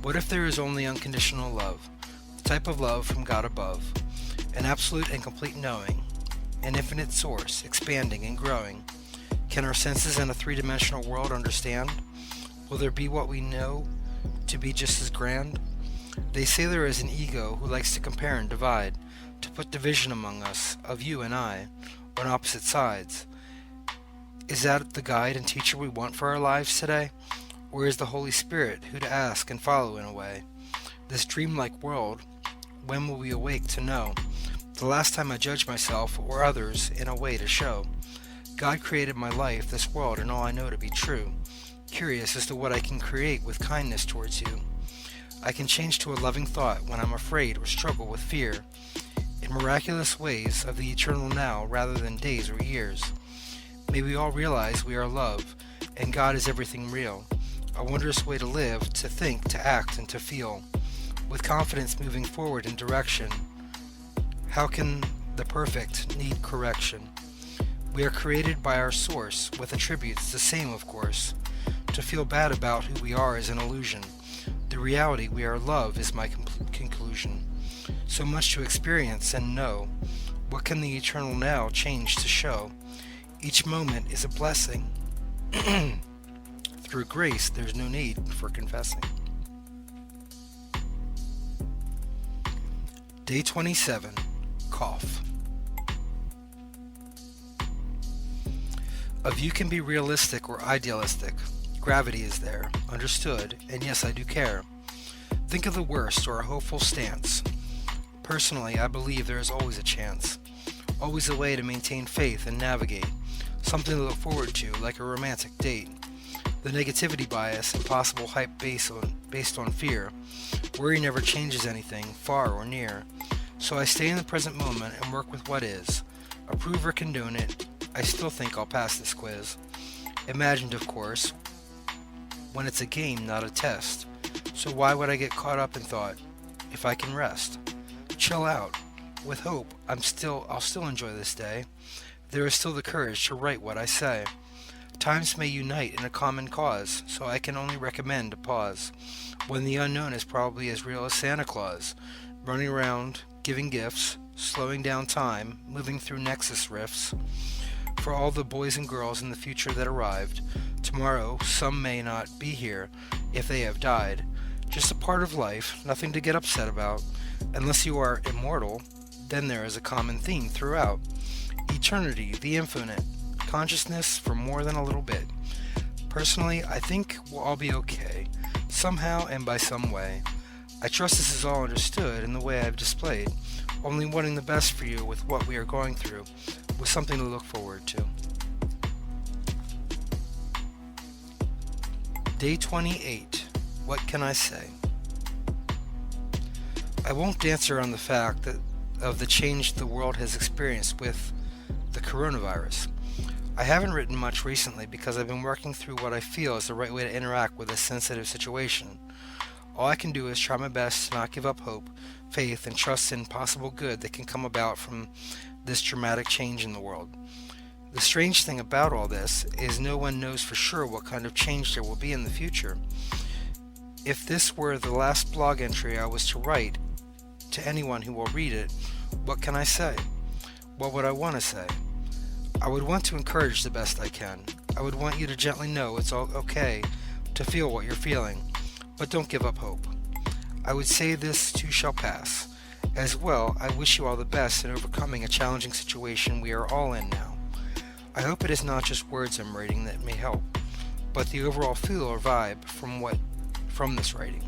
What if there is only unconditional love, the type of love from God above, an absolute and complete knowing, an infinite source, expanding and growing? Can our senses in a three-dimensional world understand? Will there be what we know to be just as grand? They say there is an ego who likes to compare and divide, to put division among us, of you and I, on opposite sides. Is that the guide and teacher we want for our lives today? Or is the Holy Spirit who to ask and follow in a way? This dreamlike world, when will we awake to know? The last time I judged myself or others in a way to show. God created my life, this world, and all I know to be true. Curious as to what I can create with kindness towards you. I can change to a loving thought when I'm afraid or struggle with fear. In miraculous ways of the eternal now rather than days or years. May we all realize we are love, and God is everything real. A wondrous way to live, to think, to act, and to feel. With confidence moving forward in direction. How can the perfect need correction? We are created by our source, with attributes the same of course. To feel bad about who we are is an illusion. The reality we are love is my conclusion. So much to experience and know. What can the eternal now change to show? Each moment is a blessing. Through grace, there's no need for confessing. Day 27. Cough. A view can be realistic or idealistic. Gravity is there, understood, and yes, I do care. Think of the worst or a hopeful stance. Personally, I believe there is always a chance. Always a way to maintain faith and navigate. Something to look forward to, like a romantic date. The negativity bias and possible hype based on fear. Worry never changes anything, far or near. So I stay in the present moment and work with what is. Approve or condone it, I still think I'll pass this quiz. Imagined, of course, when it's a game, not a test. So why would I get caught up in thought if I can rest? Chill out. With hope, I'll still enjoy this day. There is still the courage to write what I say. Times may unite in a common cause, so I can only recommend a pause. When the unknown is probably as real as Santa Claus, running around, giving gifts, slowing down time, moving through nexus rifts. For all the boys and girls in the future that arrived, tomorrow some may not be here if they have died. Just a part of life, nothing to get upset about. Unless you are immortal, then there is a common theme throughout. Eternity, the infinite, consciousness for more than a little bit. Personally, I think we'll all be okay, somehow and by some way. I trust this is all understood in the way I've displayed, only wanting the best for you with what we are going through, with something to look forward to. Day 28. What can I say? I won't dance around the fact of the change the world has experienced with the coronavirus. I haven't written much recently because I've been working through what I feel is the right way to interact with a sensitive situation. All I can do is try my best to not give up hope, faith, and trust in possible good that can come about from this dramatic change in the world. The strange thing about all this is no one knows for sure what kind of change there will be in the future. If this were the last blog entry I was to write to anyone who will read it, what can I say? What would I want to say? I would want to encourage the best I can. I would want you to gently know it's all okay to feel what you're feeling, but don't give up hope. I would say this too shall pass. As well, I wish you all the best in overcoming a challenging situation we are all in now. I hope it is not just words I'm writing that may help, but the overall feel or vibe from this writing.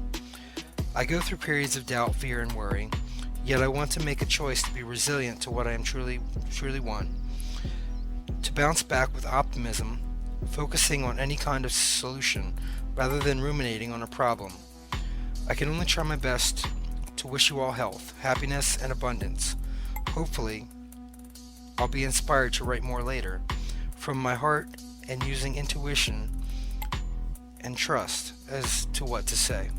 I go through periods of doubt, fear, and worry, yet I want to make a choice to be resilient to what I am truly want. To bounce back with optimism, focusing on any kind of solution rather than ruminating on a problem. I can only try my best to wish you all health, happiness, and abundance. Hopefully, I'll be inspired to write more later, from my heart and using intuition and trust as to what to say.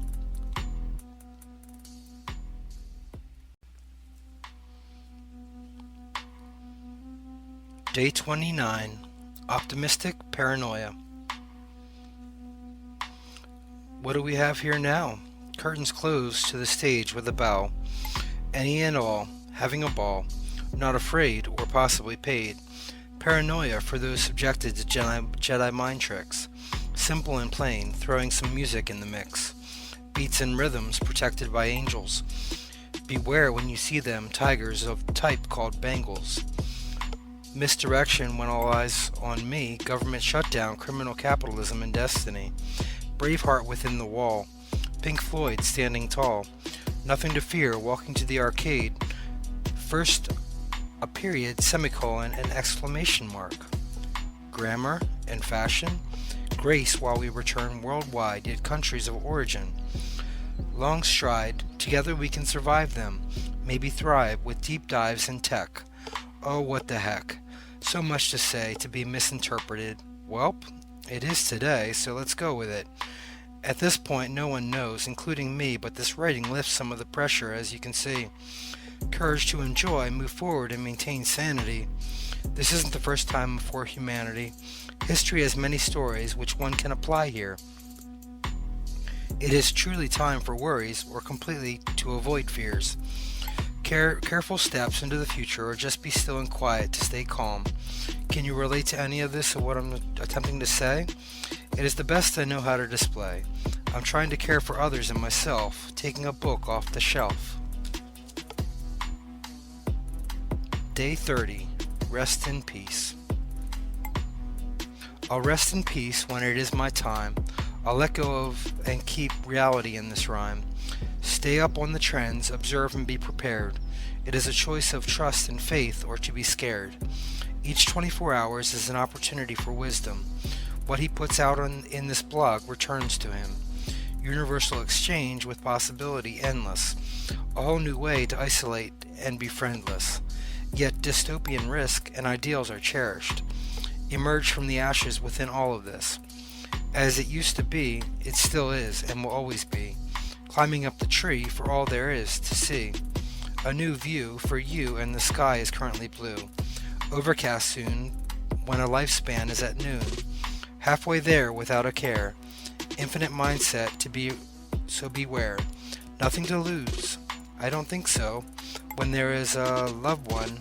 Day 29. Optimistic Paranoia. What do we have here now? Curtains closed to the stage with a bow. Any and all, having a ball, not afraid or possibly paid. Paranoia for those subjected to Jedi mind tricks. Simple and plain, throwing some music in the mix. Beats and rhythms protected by angels. Beware when you see them, tigers of type called bangles. Misdirection when all eyes on me, government shutdown, criminal capitalism and destiny. Braveheart within the wall. Pink Floyd standing tall. Nothing to fear, walking to the arcade. First a period, semicolon, and exclamation mark. Grammar and fashion. Grace while we return worldwide, yet countries of origin. Long stride, together we can survive them. Maybe thrive with deep dives in tech. Oh, what the heck. So much to say, to be misinterpreted. Welp, it is today, so let's go with it. At this point, no one knows, including me, but this writing lifts some of the pressure, as you can see. Courage to enjoy, move forward, and maintain sanity. This isn't the first time for humanity. History has many stories which one can apply here. It is truly time for worries, or completely to avoid fears. Careful steps into the future, or just be still and quiet to stay calm. Can you relate to any of this or what I'm attempting to say? It is the best I know how to display. I'm trying to care for others and myself, taking a book off the shelf. Day 30. Rest in peace. I'll rest in peace when it is my time. I'll let go of and keep reality in this rhyme. Stay up on the trends, observe and be prepared. It is a choice of trust and faith or to be scared. Each 24 hours is an opportunity for wisdom. What he puts out in this blog returns to him. Universal exchange with possibility endless. A whole new way to isolate and be friendless. Yet dystopian risk and ideals are cherished. Emerge from the ashes within all of this. As it used to be, it still is and will always be. Climbing up the tree for all there is to see. A new view for you and the sky is currently blue. Overcast soon when a lifespan is at noon. Halfway there without a care. Infinite mindset to be, so beware. Nothing to lose. I don't think so. When there is a loved one,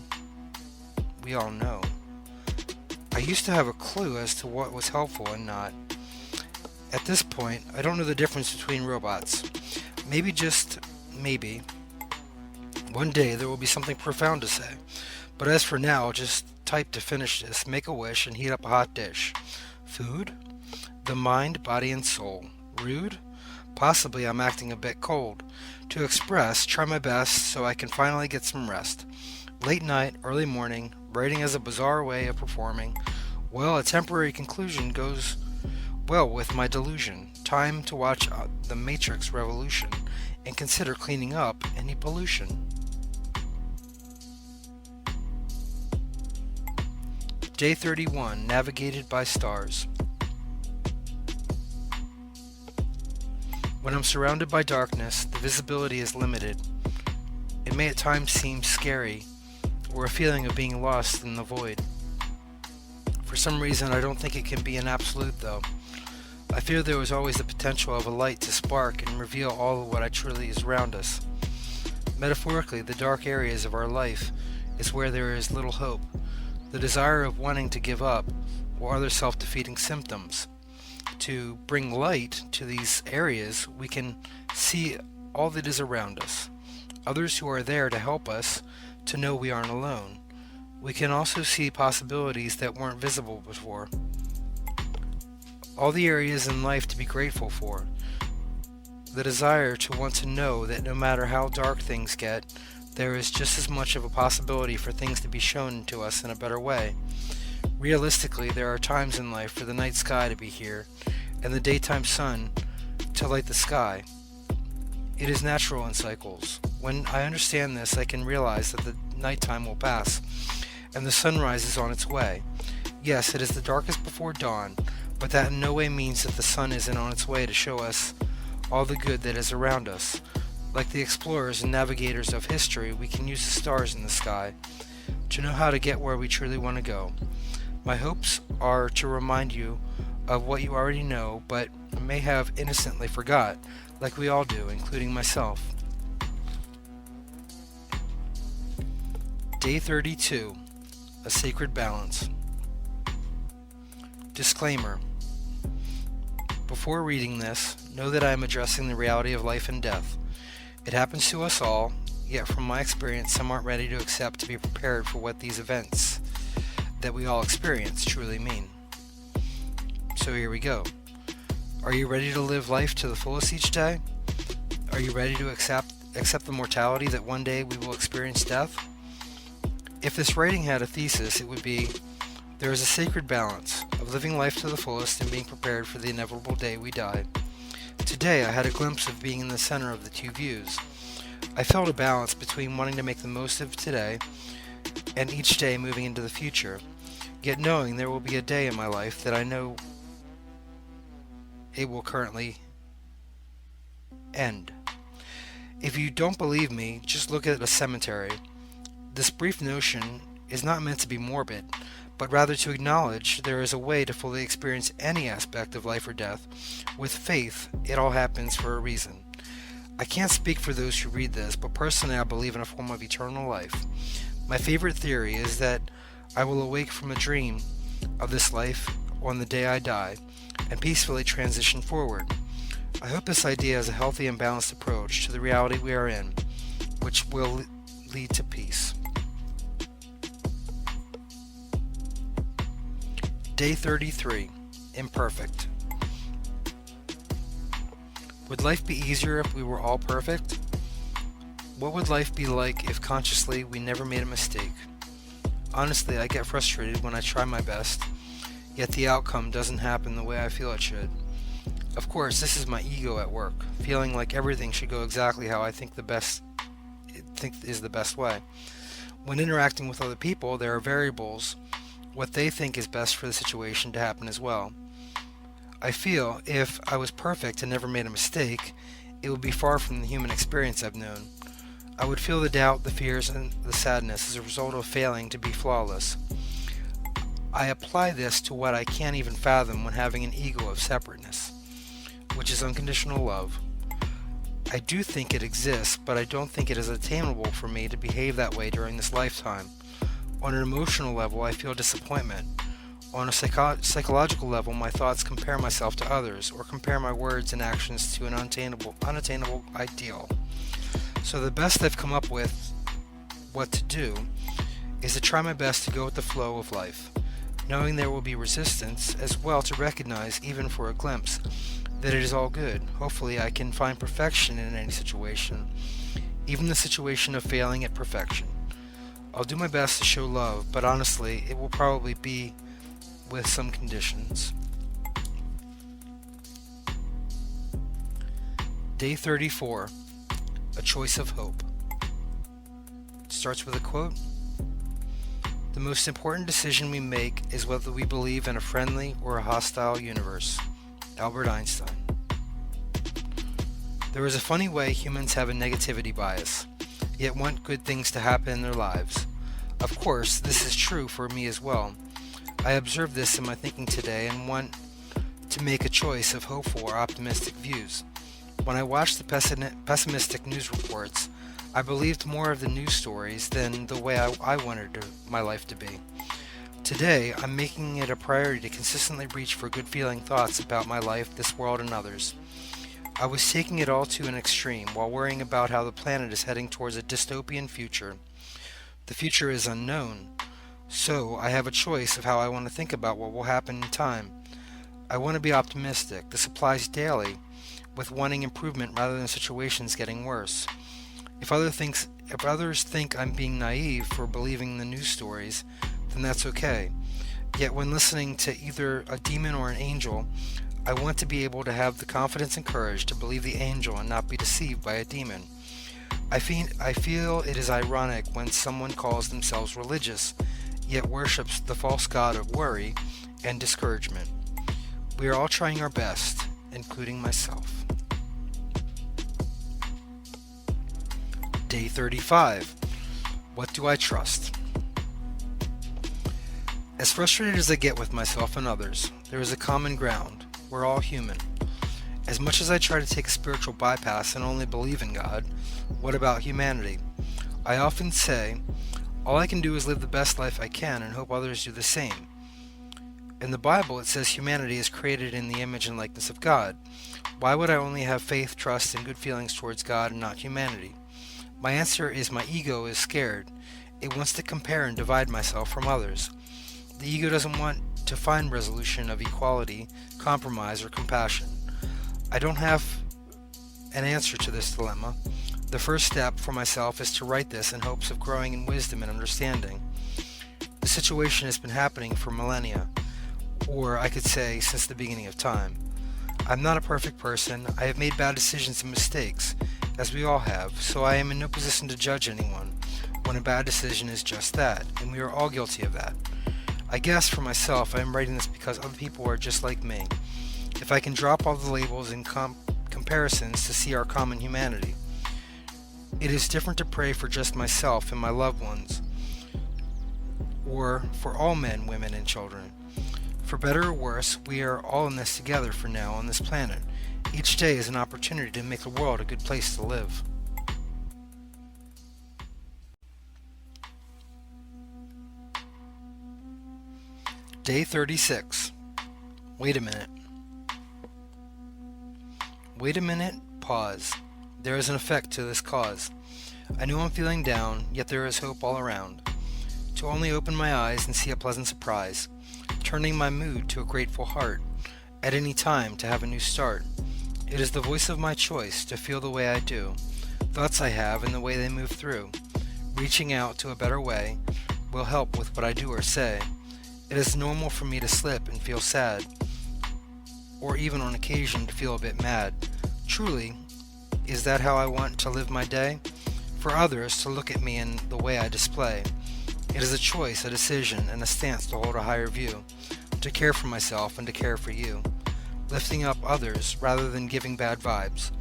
we all know. I used to have a clue as to what was helpful and not. At this point, I don't know the difference between robots. Maybe, just maybe, one day there will be something profound to say. But as for now, just type to finish this, make a wish, and heat up a hot dish. Food? The mind, body, and soul. Rude? Possibly I'm acting a bit cold. To express, try my best so I can finally get some rest. Late night, early morning, writing as a bizarre way of performing. Well, a temporary conclusion goes well with my delusion. Time to watch the Matrix Revolution and consider cleaning up any pollution. Day 31. Navigated by Stars. When I'm surrounded by darkness, the visibility is limited. It may at times seem scary, or a feeling of being lost in the void. For some reason, I don't think it can be an absolute, though. I fear there is always the potential of a light to spark and reveal all of what truly is around us. Metaphorically, the dark areas of our life is where there is little hope, the desire of wanting to give up, or other self-defeating symptoms. To bring light to these areas, we can see all that is around us, others who are there to help us, to know we aren't alone. We can also see possibilities that weren't visible before. All the areas in life to be grateful for. The desire to want to know that no matter how dark things get, there is just as much of a possibility for things to be shown to us in a better way. Realistically, there are times in life for the night sky to be here, and the daytime sun to light the sky. It is natural in cycles. When I understand this, I can realize that the nighttime will pass, and the sunrise is on its way. Yes, it is the darkest before dawn, but that in no way means that the sun isn't on its way to show us all the good that is around us. Like the explorers and navigators of history, we can use the stars in the sky to know how to get where we truly want to go. My hopes are to remind you of what you already know, but may have innocently forgot, like we all do, including myself. Day 32. A Sacred Balance. Disclaimer. Before reading this, know that I am addressing the reality of life and death. It happens to us all, yet from my experience, some aren't ready to accept to be prepared for what these events that we all experience truly mean. So here we go. Are you ready to live life to the fullest each day? Are you ready to accept the mortality that one day we will experience death? If this writing had a thesis, it would be, there is a sacred balance of living life to the fullest and being prepared for the inevitable day we die. Today I had a glimpse of being in the center of the two views. I felt a balance between wanting to make the most of today and each day moving into the future, yet knowing there will be a day in my life that I know it will currently end. If you don't believe me, just look at a cemetery. This brief notion is not meant to be morbid, but rather to acknowledge there is a way to fully experience any aspect of life or death. With faith, it all happens for a reason. I can't speak for those who read this, but personally I believe in a form of eternal life. My favorite theory is that I will awake from a dream of this life on the day I die, and peacefully transition forward. I hope this idea is a healthy and balanced approach to the reality we are in, which will lead to peace. Day 33. Imperfect. Would life be easier if we were all perfect? What would life be like if consciously we never made a mistake? Honestly, I get frustrated when I try my best, yet the outcome doesn't happen the way I feel it should. Of course, this is my ego at work, feeling like everything should go exactly how I think is the best way. When interacting with other people, there are variables, what they think is best for the situation to happen as well. I feel if I was perfect and never made a mistake, it would be far from the human experience I've known. I would feel the doubt, the fears, and the sadness as a result of failing to be flawless. I apply this to what I can't even fathom when having an ego of separateness, which is unconditional love. I do think it exists, but I don't think it is attainable for me to behave that way during this lifetime. On an emotional level, I feel disappointment. On a psychological level, my thoughts compare myself to others, or compare my words and actions to an unattainable ideal. So the best I've come up with what to do is to try my best to go with the flow of life, knowing there will be resistance, as well to recognize, even for a glimpse, that it is all good. Hopefully I can find perfection in any situation, even the situation of failing at perfection. I'll do my best to show love, but honestly, it will probably be with some conditions. Day 34. A choice of hope. It starts with a quote. The most important decision we make is whether we believe in a friendly or a hostile universe. Albert Einstein. There is a funny way humans have a negativity bias, yet want good things to happen in their lives. Of course, this is true for me as well. I observe this in my thinking today and want to make a choice of hopeful or optimistic views. When I watched the pessimistic news reports, I believed more of the news stories than the way I wanted my life to be. Today, I'm making it a priority to consistently reach for good-feeling thoughts about my life, this world, and others. I was taking it all to an extreme while worrying about how the planet is heading towards a dystopian future. The future is unknown, so I have a choice of how I want to think about what will happen in time. I want to be optimistic. This applies daily, with wanting improvement rather than situations getting worse. If others think I'm being naive for believing the news stories, then that's okay. Yet when listening to either a demon or an angel, I want to be able to have the confidence and courage to believe the angel and not be deceived by a demon. I feel it is ironic when someone calls themselves religious, yet worships the false god of worry and discouragement. We are all trying our best, including myself. Day 35. What do I trust? As frustrated as I get with myself and others, there is a common ground. We're all human. As much as I try to take a spiritual bypass and only believe in God, what about humanity? I often say, all I can do is live the best life I can and hope others do the same. In the Bible, it says humanity is created in the image and likeness of God. Why would I only have faith, trust, and good feelings towards God and not humanity? My answer is my ego is scared. It wants to compare and divide myself from others. The ego doesn't want to find resolution of equality, compromise, or compassion. I don't have an answer to this dilemma. The first step for myself is to write this in hopes of growing in wisdom and understanding. The situation has been happening for millennia, or I could say since the beginning of time. I'm not a perfect person. I have made bad decisions and mistakes, as we all have, so I am in no position to judge anyone when a bad decision is just that, and we are all guilty of that. I guess for myself, I am writing this because other people are just like me. If I can drop all the labels and comparisons to see our common humanity. It is different to pray for just myself and my loved ones, or for all men, women, and children. For better or worse, we are all in this together for now on this planet. Each day is an opportunity to make the world a good place to live. Day 36. Wait a minute. Wait a minute, pause. There is an effect to this cause. I know I'm feeling down, yet there is hope all around. to only open my eyes and see a pleasant surprise, turning my mood to a grateful heart, at any time to have a new start. It is the voice of my choice to feel the way I do, thoughts I have and the way they move through. Reaching out to a better way will help with what I do or say. It is normal for me to slip and feel sad, or even on occasion to feel a bit mad. Truly, is that how I want to live my day? For others to look at me in the way I display. It is a choice, a decision, and a stance to hold a higher view, to care for myself and to care for you, lifting up others rather than giving bad vibes,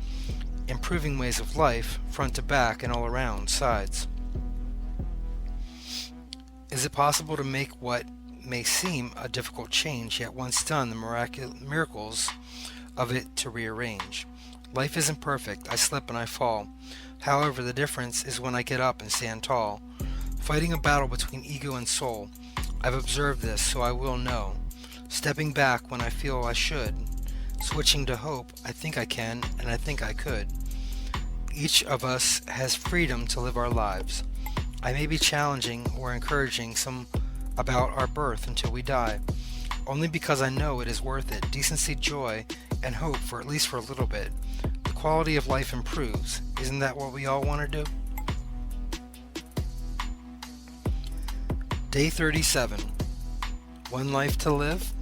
improving ways of life, front to back and all around sides. Is it possible to make what may seem a difficult change, yet once done, the miracles of it to rearrange? Life isn't perfect. I slip and I fall. However, the difference is when I get up and stand tall, fighting a battle between ego and soul. I've observed this, so I will know. Stepping back when I feel I should. Switching to hope, I think I can, and I think I could. Each of us has freedom to live our lives. I may be challenging or encouraging some about our birth until we die, only because I know it is worth it. Decency, joy, and hope for at least for a little bit. The quality of life improves. Isn't that what we all want to do? Day 37. One life to live?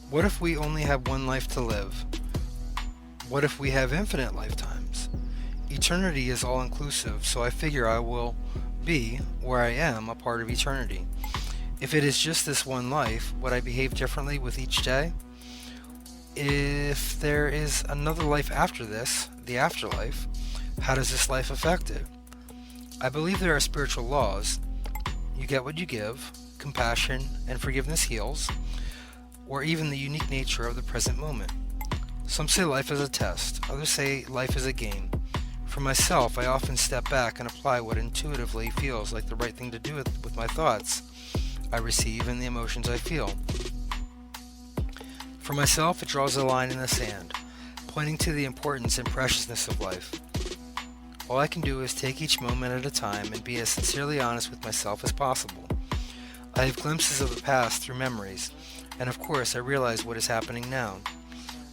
What if we only have one life to live? What if we have infinite lifetimes? Eternity is all-inclusive, so I figure I will be, where I am, a part of eternity. If it is just this one life, would I behave differently with each day? If there is another life after this, the afterlife, how does this life affect it? I believe there are spiritual laws. You get what you give, compassion and forgiveness heals, or even the unique nature of the present moment. Some say life is a test, others say life is a game. For myself, I often step back and apply what intuitively feels like the right thing to do with my thoughts I receive and the emotions I feel. For myself, it draws a line in the sand, pointing to the importance and preciousness of life. All I can do is take each moment at a time and be as sincerely honest with myself as possible. I have glimpses of the past through memories, and of course I realize what is happening now.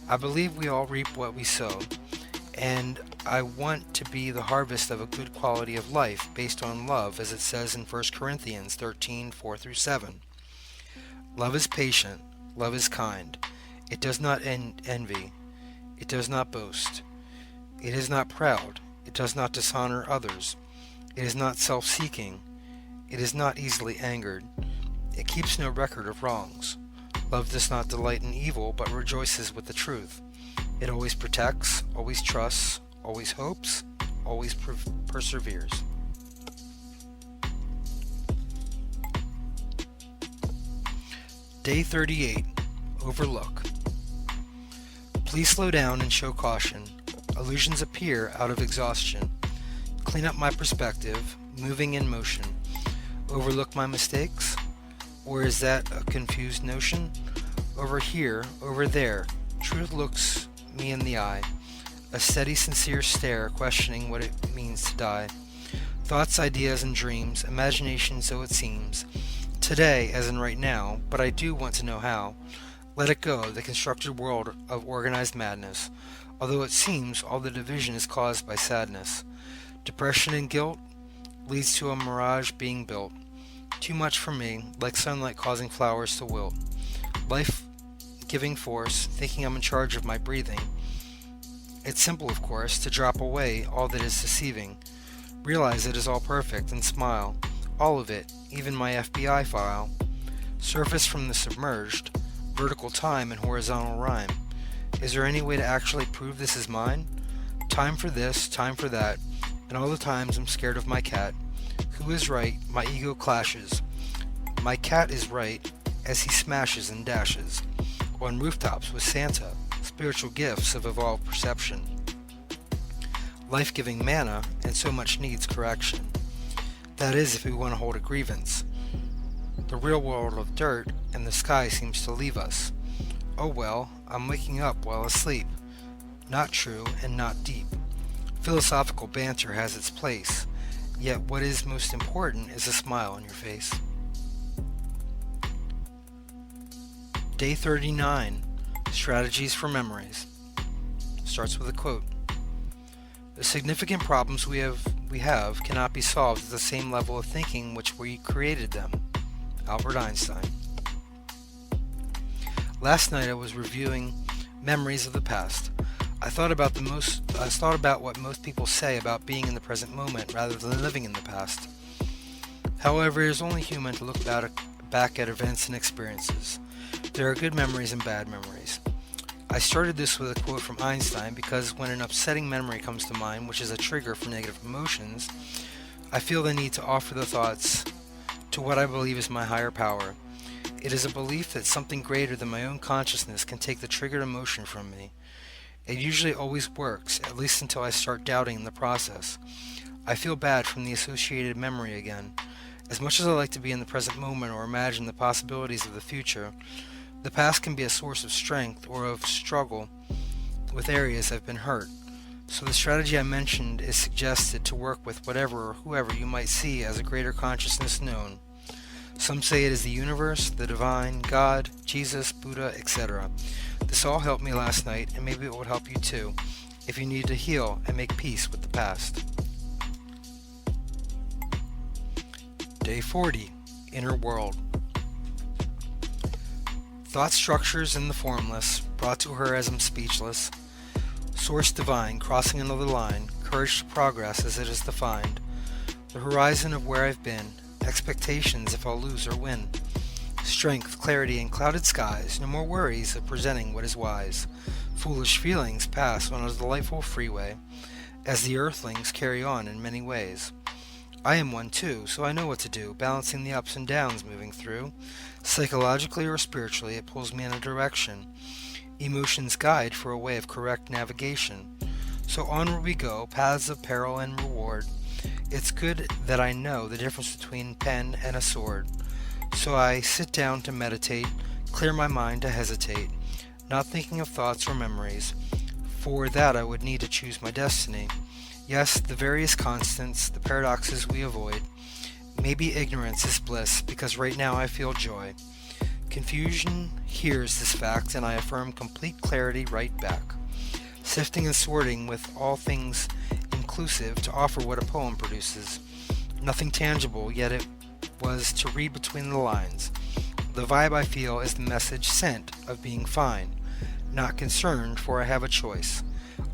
I believe we all reap what we sow, and I want to be the harvest of a good quality of life based on love, as it says in 1 Corinthians 13, 4-7. Love is patient, love is kind. It does not envy, it does not boast, it is not proud, it does not dishonor others, it is not self-seeking, it is not easily angered, it keeps no record of wrongs. Love does not delight in evil, but rejoices with the truth. It always protects, always trusts, always hopes, always perseveres. Day 38. Overlook. Please slow down and show caution. Illusions appear out of exhaustion. Clean up my perspective, moving in motion. Overlook my mistakes? Or is that a confused notion? Over here, over there, truth looks me in the eye. A steady, sincere stare, questioning what it means to die. Thoughts, ideas, and dreams, imagination so it seems. Today, as in right now, but I do want to know how. Let it go, the constructed world of organized madness. Although it seems all the division is caused by sadness. Depression and guilt leads to a mirage being built. Too much for me, like sunlight causing flowers to wilt. Life-giving force, thinking I'm in charge of my breathing. It's simple, of course, to drop away all that is deceiving. Realize it is all perfect and smile. All of it, even my FBI file. Surface from the submerged, vertical time and horizontal rhyme. Is there any way to actually prove this is mine? Time for this, time for that, and all the times I'm scared of my cat. Who is right? My ego clashes. My cat is right as he smashes and dashes on rooftops with Santa, spiritual gifts of evolved perception. Life-giving manna, and so much needs correction. That is, if we want to hold a grievance. The real world of dirt and the sky seems to leave us. Oh well, I'm waking up while asleep. Not true and not deep. Philosophical banter has its place. Yet what is most important is a smile on your face. Day 39, Strategies for Memories. Starts with a quote. The significant problems we have cannot be solved at the same level of thinking which we created them. Albert Einstein. Last night I was reviewing memories of the past. I thought about what most people say about being in the present moment rather than living in the past. However, it is only human to look back at events and experiences. There are good memories and bad memories. I started this with a quote from Einstein because when an upsetting memory comes to mind, which is a trigger for negative emotions, I feel the need to offer the thoughts to what I believe is my higher power. It is a belief that something greater than my own consciousness can take the triggered emotion from me. It usually always works, at least until I start doubting in the process. I feel bad from the associated memory again. As much as I like to be in the present moment or imagine the possibilities of the future, the past can be a source of strength or of struggle with areas I've been hurt. So the strategy I mentioned is suggested to work with whatever or whoever you might see as a greater consciousness known. Some say it is the universe, the divine, God, Jesus, Buddha, etc. This all helped me last night, and maybe it would help you too, if you need to heal and make peace with the past. Day 40, Inner World. Thought structures in the formless, brought to her as I'm speechless. Source divine, crossing another line, courage to progress as it is defined. The horizon of where I've been, expectations if I'll lose or win. Strength, clarity, and clouded skies, no more worries of presenting what is wise. Foolish feelings pass on a delightful freeway, as the earthlings carry on in many ways. I am one too, so I know what to do, balancing the ups and downs moving through. Psychologically or spiritually, it pulls me in a direction. Emotions guide for a way of correct navigation. So onward we go, paths of peril and reward. It's good that I know the difference between pen and a sword. So I sit down to meditate, clear my mind to hesitate, not thinking of thoughts or memories. For that I would need to choose my destiny. Yes, the various constants, the paradoxes we avoid. Maybe ignorance is bliss, because right now I feel joy. Confusion hears this fact, and I affirm complete clarity right back. Sifting and sorting with all things inclusive to offer what a poem produces. Nothing tangible, yet it was to read between the lines. The vibe I feel is the message sent of being fine. Not concerned, for I have a choice.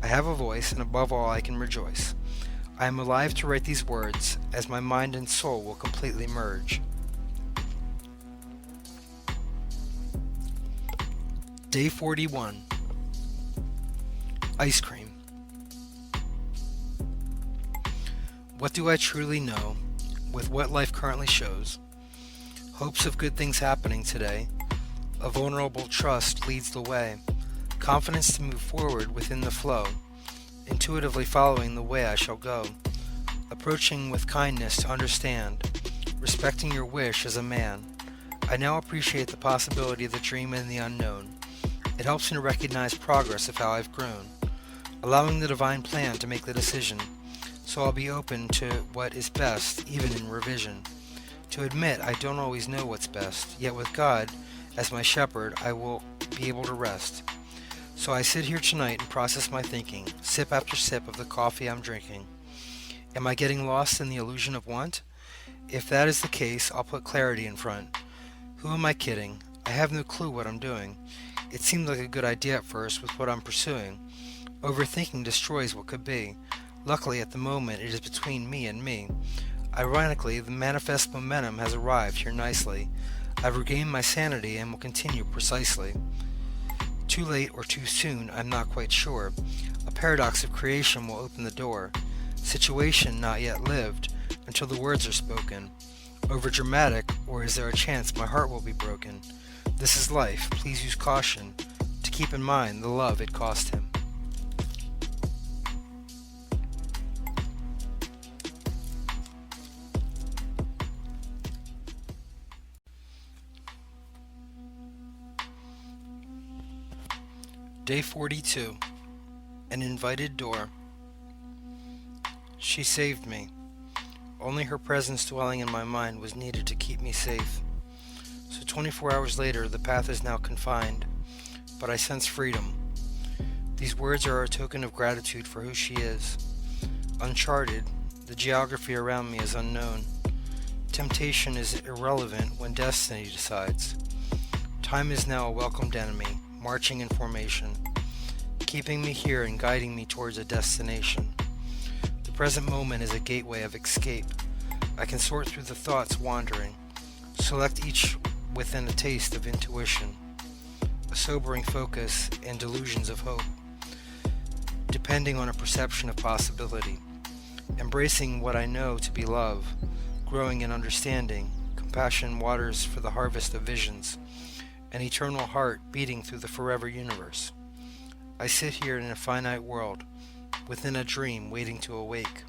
I have a voice, and above all I can rejoice. I am alive to write these words, as my mind and soul will completely merge. Day 41. Ice cream. What do I truly know, with what life currently shows? Hopes of good things happening today. A vulnerable trust leads the way. Confidence to move forward within the flow. Intuitively following the way I shall go. Approaching with kindness to understand. Respecting your wish as a man. I now appreciate the possibility of the dream and the unknown. It helps me to recognize progress of how I've grown. Allowing the divine plan to make the decision. So I'll be open to what is best, even in revision. To admit I don't always know what's best, yet with God as my shepherd I will be able to rest. So I sit here tonight and process my thinking, sip after sip of the coffee I'm drinking. Am I getting lost in the illusion of want? If that is the case, I'll put clarity in front. Who am I kidding? I have no clue what I'm doing. It seemed like a good idea at first with what I'm pursuing. Overthinking destroys what could be. Luckily, at the moment, it is between me and me. Ironically, the manifest momentum has arrived here nicely. I've regained my sanity and will continue precisely. Too late or too soon, I'm not quite sure. A paradox of creation will open the door. Situation not yet lived, until the words are spoken. Overdramatic, or is there a chance my heart will be broken? This is life, please use caution, to keep in mind the love it cost him. Day 42. An invited door. She saved me. Only her presence dwelling in my mind was needed to keep me safe. So 24 hours later, the path is now confined, but I sense freedom. These words are a token of gratitude for who she is. Uncharted, the geography around me is unknown. Temptation is irrelevant when destiny decides. Time is now a welcomed enemy, marching in formation, keeping me here and guiding me towards a destination. The present moment is a gateway of escape. I can sort through the thoughts wandering, select each within a taste of intuition, a sobering focus and delusions of hope, depending on a perception of possibility, embracing what I know to be love, growing in understanding, compassion waters for the harvest of visions, an eternal heart beating through the forever universe. I sit here in a finite world, within a dream waiting to awake,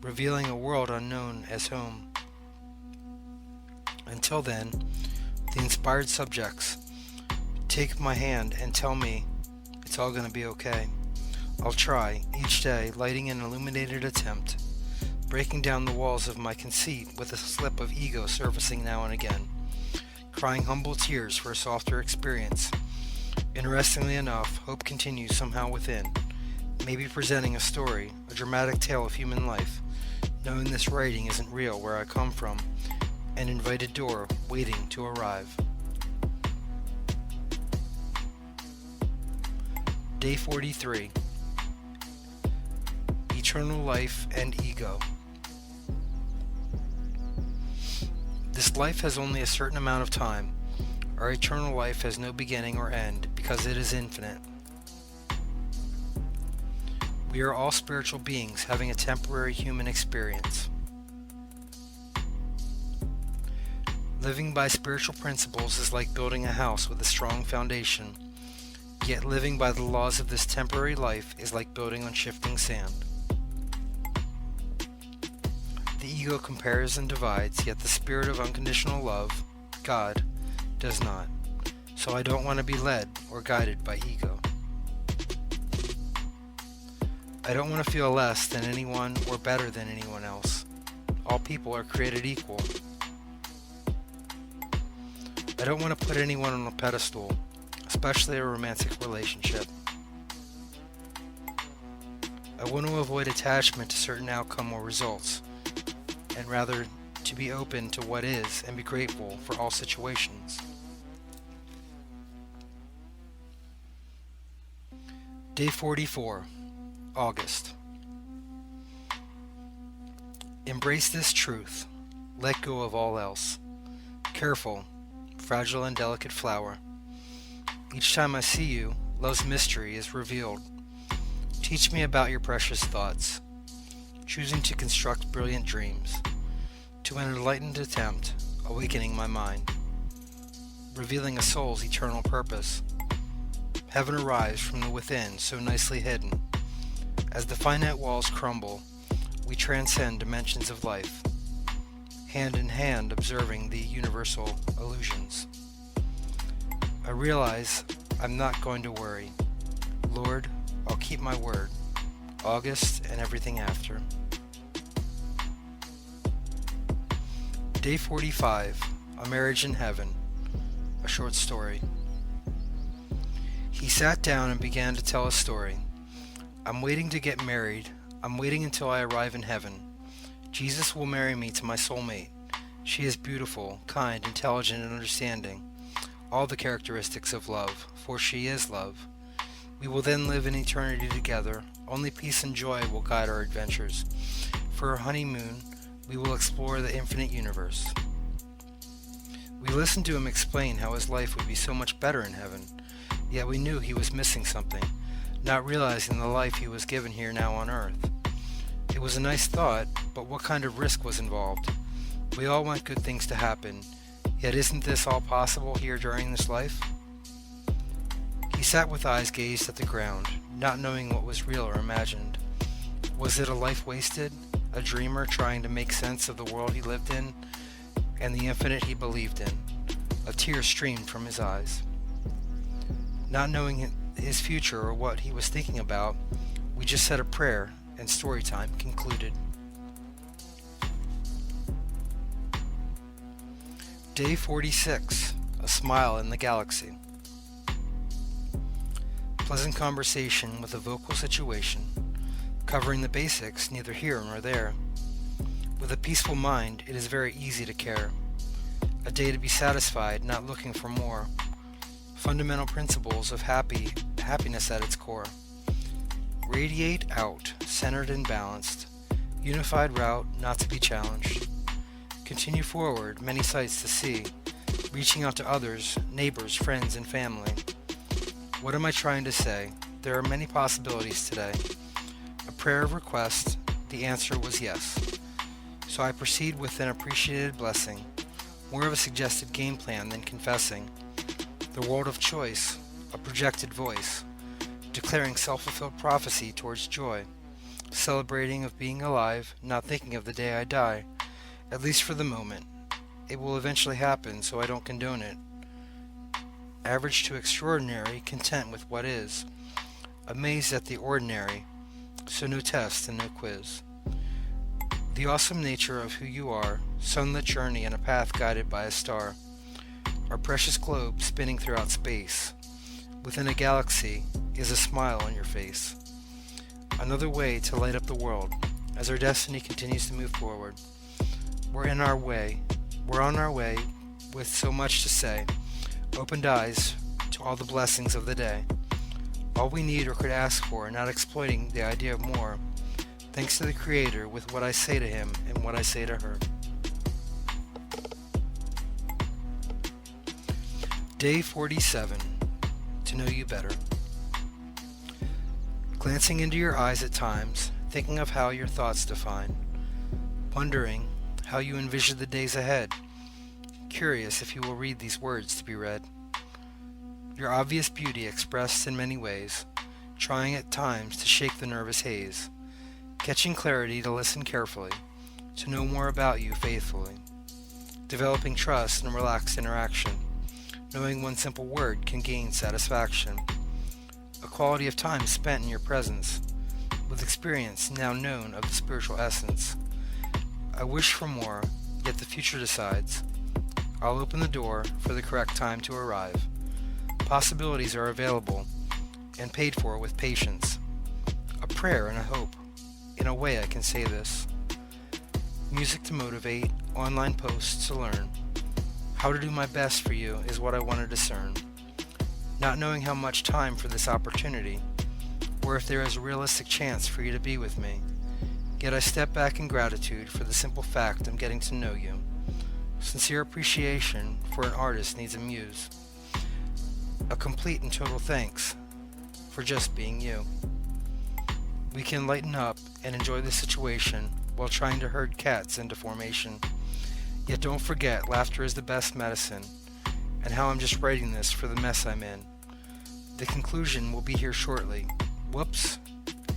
revealing a world unknown as home. Until then, the inspired subjects take my hand and tell me it's all going to be okay. I'll try, each day, lighting an illuminated attempt, breaking down the walls of my conceit with a slip of ego surfacing now and again, crying humble tears for a softer experience. Interestingly enough, hope continues somehow within, maybe presenting a story, a dramatic tale of human life, knowing this writing isn't real where I come from, an invited door waiting to arrive. Day 43. Eternal life and ego. This life has only a certain amount of time. Our eternal life has no beginning or end because it is infinite. We are all spiritual beings having a temporary human experience. Living by spiritual principles is like building a house with a strong foundation, yet living by the laws of this temporary life is like building on shifting sand. The ego compares and divides, yet the spirit of unconditional love, God, does not. So I don't want to be led or guided by ego. I don't want to feel less than anyone or better than anyone else. All people are created equal. I don't want to put anyone on a pedestal, especially a romantic relationship. I want to avoid attachment to certain outcome or results, and rather to be open to what is and be grateful for all situations. Day 44, August. Embrace this truth. Let go of all else. Careful, fragile and delicate flower. Each time I see you, love's mystery is revealed. Teach me about your precious thoughts, choosing to construct brilliant dreams, to an enlightened attempt, awakening my mind, revealing a soul's eternal purpose. Heaven arrives from the within, so nicely hidden. As the finite walls crumble, we transcend dimensions of life, hand in hand observing the universal illusions. I realize I'm not going to worry. Lord, I'll keep my word. August and everything after. Day 45, A Marriage in Heaven, a short story. He sat down and began to tell a story. I'm waiting to get married. I'm waiting until I arrive in heaven. Jesus will marry me to my soulmate. She is beautiful, kind, intelligent, and understanding. All the characteristics of love, for she is love. We will then live in eternity together. Only peace and joy will guide our adventures. For our honeymoon, we will explore the infinite universe. We listened to him explain how his life would be so much better in heaven, yet we knew he was missing something, not realizing the life he was given here now on earth. It was a nice thought, but what kind of risk was involved? We all want good things to happen, yet isn't this all possible here during this life? He sat with eyes gazed at the ground, not knowing what was real or imagined. Was it a life wasted? A dreamer trying to make sense of the world he lived in and the infinite he believed in? A tear streamed from his eyes. Not knowing his future or what he was thinking about, we just said a prayer and story time concluded. Day 46. A Smile in the Galaxy. Pleasant conversation with a vocal situation, covering the basics neither here nor there. With a peaceful mind, it is very easy to care. A day to be satisfied, not looking for more. Fundamental principles of happiness at its core. Radiate out, centered and balanced. Unified route, not to be challenged. Continue forward, many sights to see. Reaching out to others, neighbors, friends, and family. What am I trying to say? There are many possibilities today. A prayer of request, the answer was yes. So I proceed with an appreciated blessing, more of a suggested game plan than confessing. The world of choice, a projected voice, declaring self-fulfilled prophecy towards joy, celebrating of being alive, not thinking of the day I die, at least for the moment. It will eventually happen, so I don't condone it. Average to extraordinary, content with what is. Amazed at the ordinary, so no test and no quiz. The awesome nature of who you are, sunlit journey in a path guided by a star. Our precious globe spinning throughout space. Within a galaxy is a smile on your face. Another way to light up the world, as our destiny continues to move forward. We're on our way with so much to say. Opened eyes to all the blessings of the day. All we need or could ask for, not exploiting the idea of more. Thanks to the Creator with what I say to Him and what I say to her. Day 47. To know you better. Glancing into your eyes at times, thinking of how your thoughts define. Wondering how you envision the days ahead. Curious if you will read these words to be read. Your obvious beauty expressed in many ways, trying at times to shake the nervous haze. Catching clarity to listen carefully, to know more about you faithfully. Developing trust and relaxed interaction. Knowing one simple word can gain satisfaction. A quality of time spent in your presence, with experience now known of the spiritual essence. I wish for more, yet the future decides. I'll open the door for the correct time to arrive. Possibilities are available and paid for with patience. A prayer and a hope. In a way I can say this. Music to motivate, online posts to learn. How to do my best for you is what I want to discern. Not knowing how much time for this opportunity, or if there is a realistic chance for you to be with me. Yet I step back in gratitude for the simple fact I'm getting to know you. Sincere appreciation for an artist needs a muse. A complete and total thanks for just being you. We can lighten up and enjoy the situation while trying to herd cats into formation. Yet don't forget, laughter is the best medicine, and how I'm just writing this for the mess I'm in. The conclusion will be here shortly. Whoops,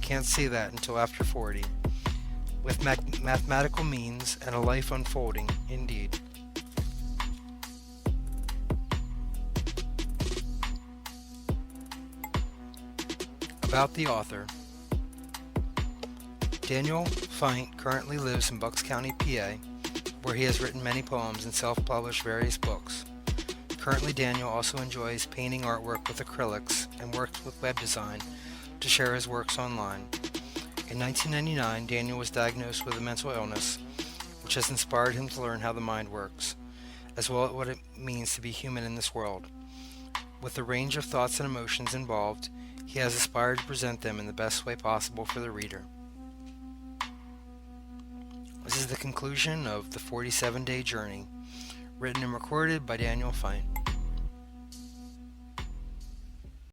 can't say that until after 40. With mathematical means and a life unfolding, indeed. About the author. Daniel Feindt currently lives in Bucks County, PA, where he has written many poems and self-published various books. Currently, Daniel also enjoys painting artwork with acrylics and works with web design to share his works online. In 1999, Daniel was diagnosed with a mental illness, which has inspired him to learn how the mind works, as well as what it means to be human in this world. With the range of thoughts and emotions involved, he has aspired to present them in the best way possible for the reader. This is the conclusion of the 47-day journey, written and recorded by Daniel Feindt.